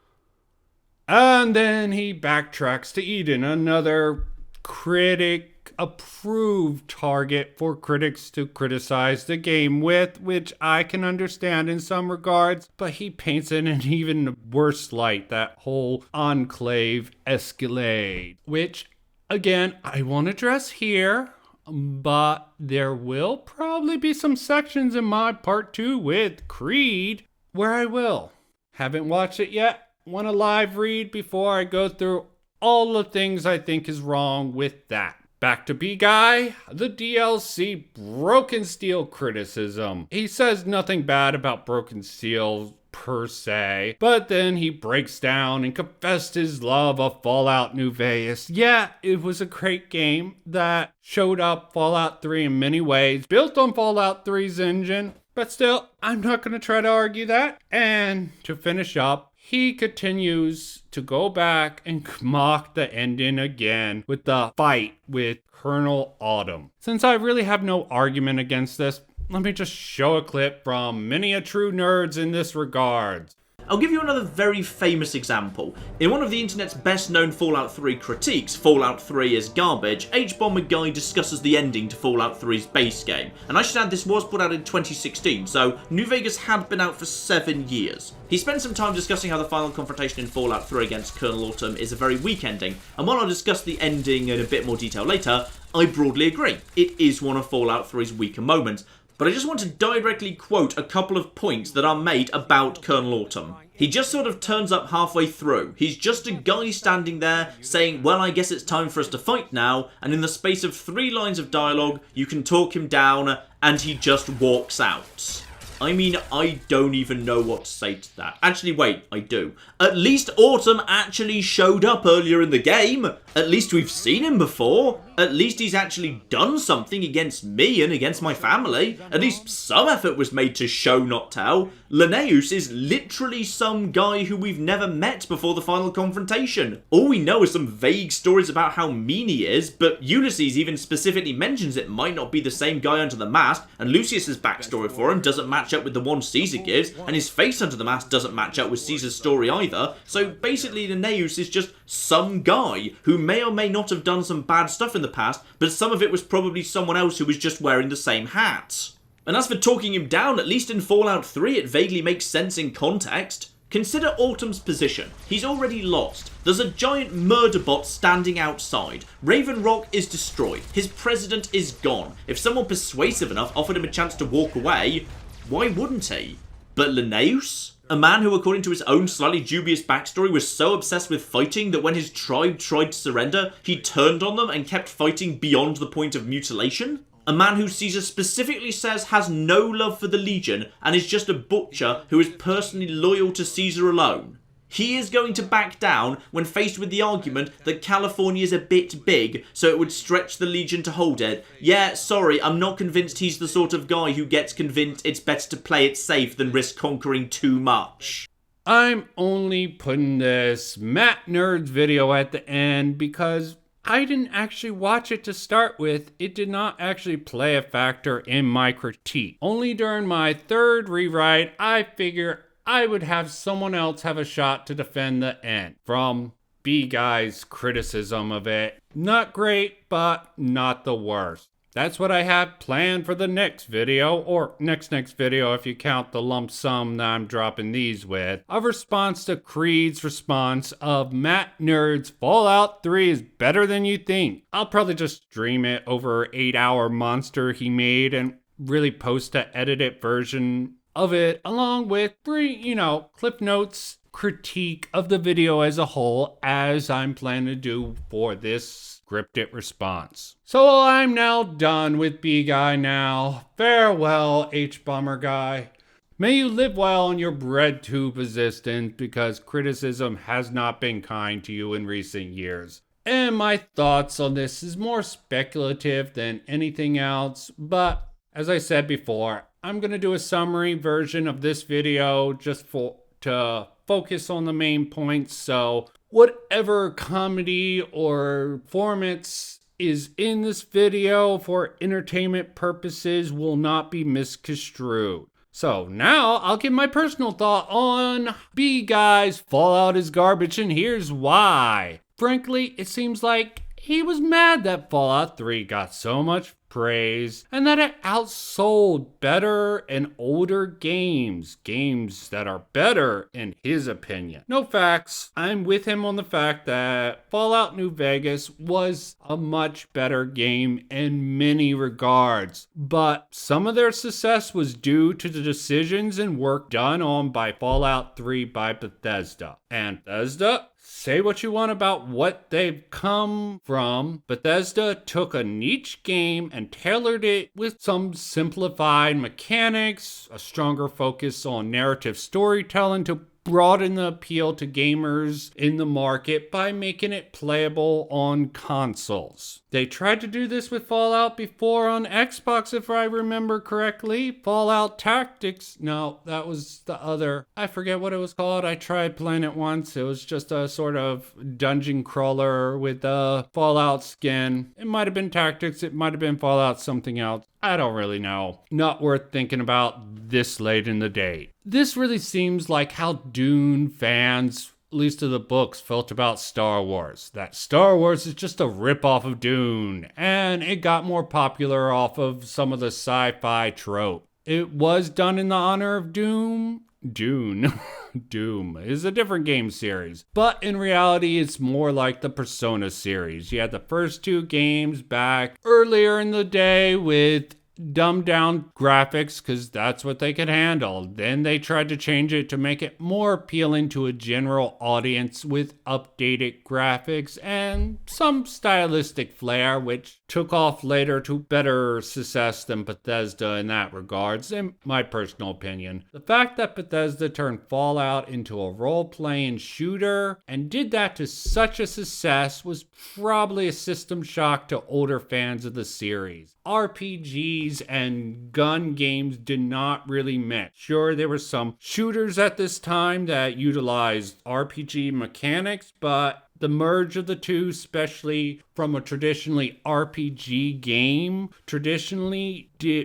And then he backtracks to Eden, another critic-approved target for critics to criticize the game with, which I can understand in some regards, but he paints it in an even worse light, that whole Enclave Escalade, which again, I won't address here, but there will probably be some sections in my part 2 with Creed where I will. Haven't watched it yet. Want to live read before I go through all the things I think is wrong with that. Back to B-Guy, the DLC Broken Steel criticism. He says nothing bad about Broken Steel per se, but then he breaks down and confessed his love of Fallout New Vegas. Yeah, it was a great game that showed up Fallout 3 in many ways, built on Fallout 3's engine, but still, I'm not going to try to argue that. And to finish up, he continues to go back and mock the ending again with the fight with Colonel Autumn. Since I really have no argument against this, let me just show a clip from many a true nerds in this regard. I'll give you another very famous example. In one of the internet's best known Fallout 3 critiques, Fallout 3 is garbage, Bomberguy discusses the ending to Fallout 3's base game. And I should add, this was put out in 2016, so New Vegas had been out for 7 years. He spent some time discussing how the final confrontation in Fallout 3 against Colonel Autumn is a very weak ending, and while I'll discuss the ending in a bit more detail later, I broadly agree. It is one of Fallout 3's weaker moments. But I just want to directly quote a couple of points that are made about Colonel Autumn. He just sort of turns up halfway through. He's just a guy standing there saying, well, I guess it's time for us to fight now, and in the space of 3 lines of dialogue, you can talk him down, and he just walks out. I mean, I don't even know what to say to that. Actually, wait, I do. At least Autumn actually showed up earlier in the game. At least we've seen him before. At least he's actually done something against me and against my family. At least some effort was made to show, not tell. Linnaeus is literally some guy who we've never met before the final confrontation. All we know is some vague stories about how mean he is, but Ulysses even specifically mentions it might not be the same guy under the mask, and Lucius's backstory for him doesn't match up with the one Caesar gives, and his face under the mask doesn't match up with Caesar's story either. So basically Linnaeus is just some guy who may or may not have done some bad stuff in the past, but some of it was probably someone else who was just wearing the same hat. And as for talking him down, at least in Fallout 3 it vaguely makes sense in context. Consider Autumn's position. He's already lost. There's a giant murder bot standing outside. Raven Rock is destroyed. His president is gone. If someone persuasive enough offered him a chance to walk away, why wouldn't he? But Linnaeus? A man who, according to his own slightly dubious backstory, was so obsessed with fighting that when his tribe tried to surrender, he turned on them and kept fighting beyond the point of mutilation? A man who Caesar specifically says has no love for the Legion and is just a butcher who is personally loyal to Caesar alone. He is going to back down when faced with the argument that California is a bit big, so it would stretch the Legion to hold it. Yeah, sorry, I'm not convinced he's the sort of guy who gets convinced it's better to play it safe than risk conquering too much. I'm only putting this Matt Nerd's video at the end because I didn't actually watch it to start with. It did not actually play a factor in my critique. Only during my 3rd rewrite, I figure I would have someone else have a shot to defend the end from B-Guy's criticism of it. Not great, but not the worst. That's what I have planned for the next video, or next video if you count the lump sum that I'm dropping these with, of response to Creed's response of Matt Nerd's Fallout 3 is better than you think. I'll probably just stream it over an 8-hour monster he made and really post a edited version of it along with 3, clip notes critique of the video as a whole, as I'm planning to do for this scripted response. So I'm now done with B-Guy now. Farewell, Bomberguy. May you live well in your bread tube existence, because criticism has not been kind to you in recent years. And my thoughts on this is more speculative than anything else, but as I said before, I'm going to do a summary version of this video just to focus on the main points, so whatever comedy or performance is in this video for entertainment purposes will not be misconstrued. So now I'll give my personal thought on B-Guy's Fallout is garbage, and here's why. Frankly, it seems like he was mad that Fallout 3 got so much praise, and that it outsold better and older games that are better in his opinion. No facts. I'm with him on the fact that Fallout New Vegas was a much better game in many regards, but some of their success was due to the decisions and work done on by Fallout 3 by Bethesda. And Bethesda, say what you want about what they've come from. Bethesda took a niche game and tailored it with some simplified mechanics, a stronger focus on narrative storytelling to broaden the appeal to gamers in the market by making it playable on consoles. They tried to do this with Fallout before on Xbox, if I remember correctly. Fallout Tactics. No, that was the other. I forget what it was called. I tried playing it once. It was just a sort of dungeon crawler with a Fallout skin. It might have been Tactics. It might have been Fallout something else. I don't really know. Not worth thinking about this late in the day. This really seems like how Dune fans, at least of the books, felt about Star Wars. That Star Wars is just a ripoff of Dune, and it got more popular off of some of the sci-fi trope. It was done in the honor of Dune. Doom is a different game series, but in reality it's more like the Persona series. You had the first two games back earlier in the day with dumbed down graphics because that's what they could handle. Then they tried to change it to make it more appealing to a general audience with updated graphics and some stylistic flair, which took off later to better success than Bethesda in that regards, in my personal opinion. The fact that Bethesda turned Fallout into a role-playing shooter and did that to such a success was probably a system shock to older fans of the series. RPGs and gun games did not really mix. Sure, there were some shooters at this time that utilized RPG mechanics, but the merge of the two, especially from a traditionally RPG game,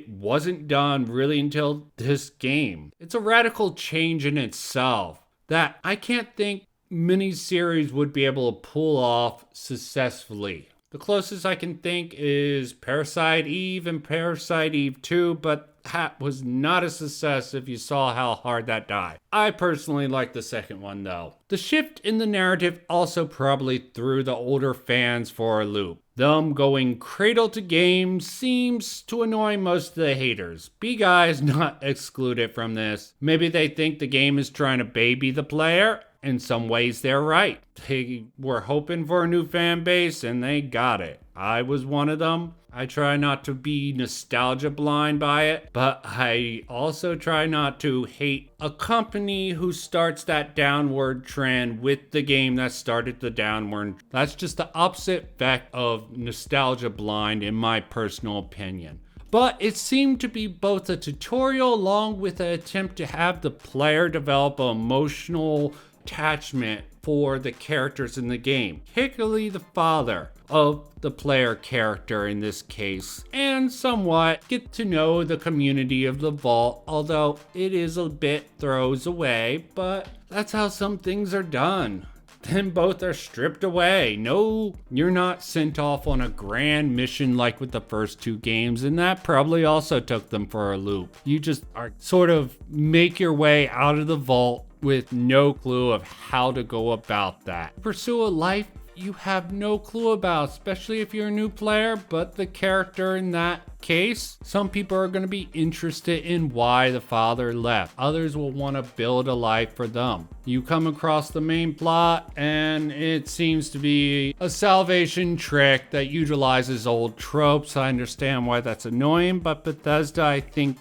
wasn't done really until this game. It's a radical change in itself that I can't think many series would be able to pull off successfully. The closest I can think is Parasite Eve and Parasite Eve 2, but that was not a success if you saw how hard that died. I personally like the second one though. The shift in the narrative also probably threw the older fans for a loop. Them going cradle to game seems to annoy most of the haters. B-Guy is not excluded from this. Maybe they think the game is trying to baby the player. In some ways, they're right. They were hoping for a new fan base, and they got it. I was one of them. I try not to be nostalgia blind by it, but I also try not to hate a company who starts that downward trend with the game that started the downward. That's just the opposite effect of nostalgia blind, in my personal opinion. But it seemed to be both a tutorial along with an attempt to have the player develop an emotional attachment for the characters in the game, particularly the father of the player character in this case, and somewhat get to know the community of the vault, although it is a bit throws away, but that's how some things are done. Then both are stripped away. No, you're not sent off on a grand mission like with the first two games, and that probably also took them for a loop. You just are sort of make your way out of the vault with no clue of how to go about that. Pursue a life you have no clue about, especially if you're a new player, but the character in that case, some people are going to be interested in why the father left. Others will want to build a life for them. You come across the main plot and it seems to be a salvation trick that utilizes old tropes. I understand why that's annoying, but Bethesda, I think,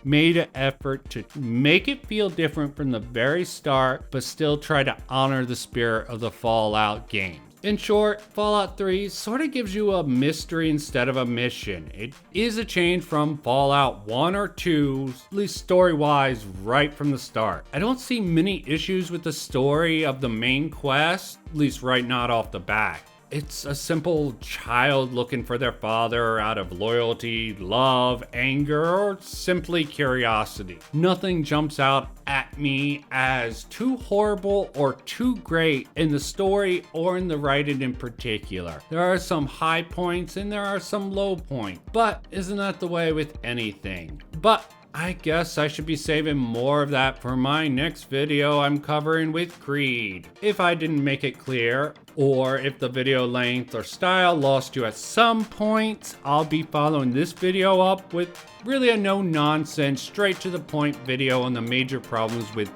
made an effort to make it feel different from the very start, but still try to honor the spirit of the Fallout games. In short, Fallout 3 sort of gives you a mystery instead of a mission. It is a change from Fallout 1 or 2, at least story-wise, right from the start. I don't see many issues with the story of the main quest, at least right not off the bat. It's a simple child looking for their father out of loyalty, love, anger, or simply curiosity. Nothing jumps out at me as too horrible or too great in the story or in the writing in particular. There are some high points and there are some low points, but isn't that the way with anything? But I guess I should be saving more of that for my next video I'm covering with Creed. If I didn't make it clear, or if the video length or style lost you at some point, I'll be following this video up with really a no-nonsense, straight-to-the-point video on the major problems with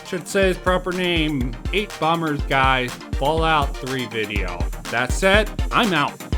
should say his proper name, 8 Bombers Guy's Fallout 3 video. That said, I'm out.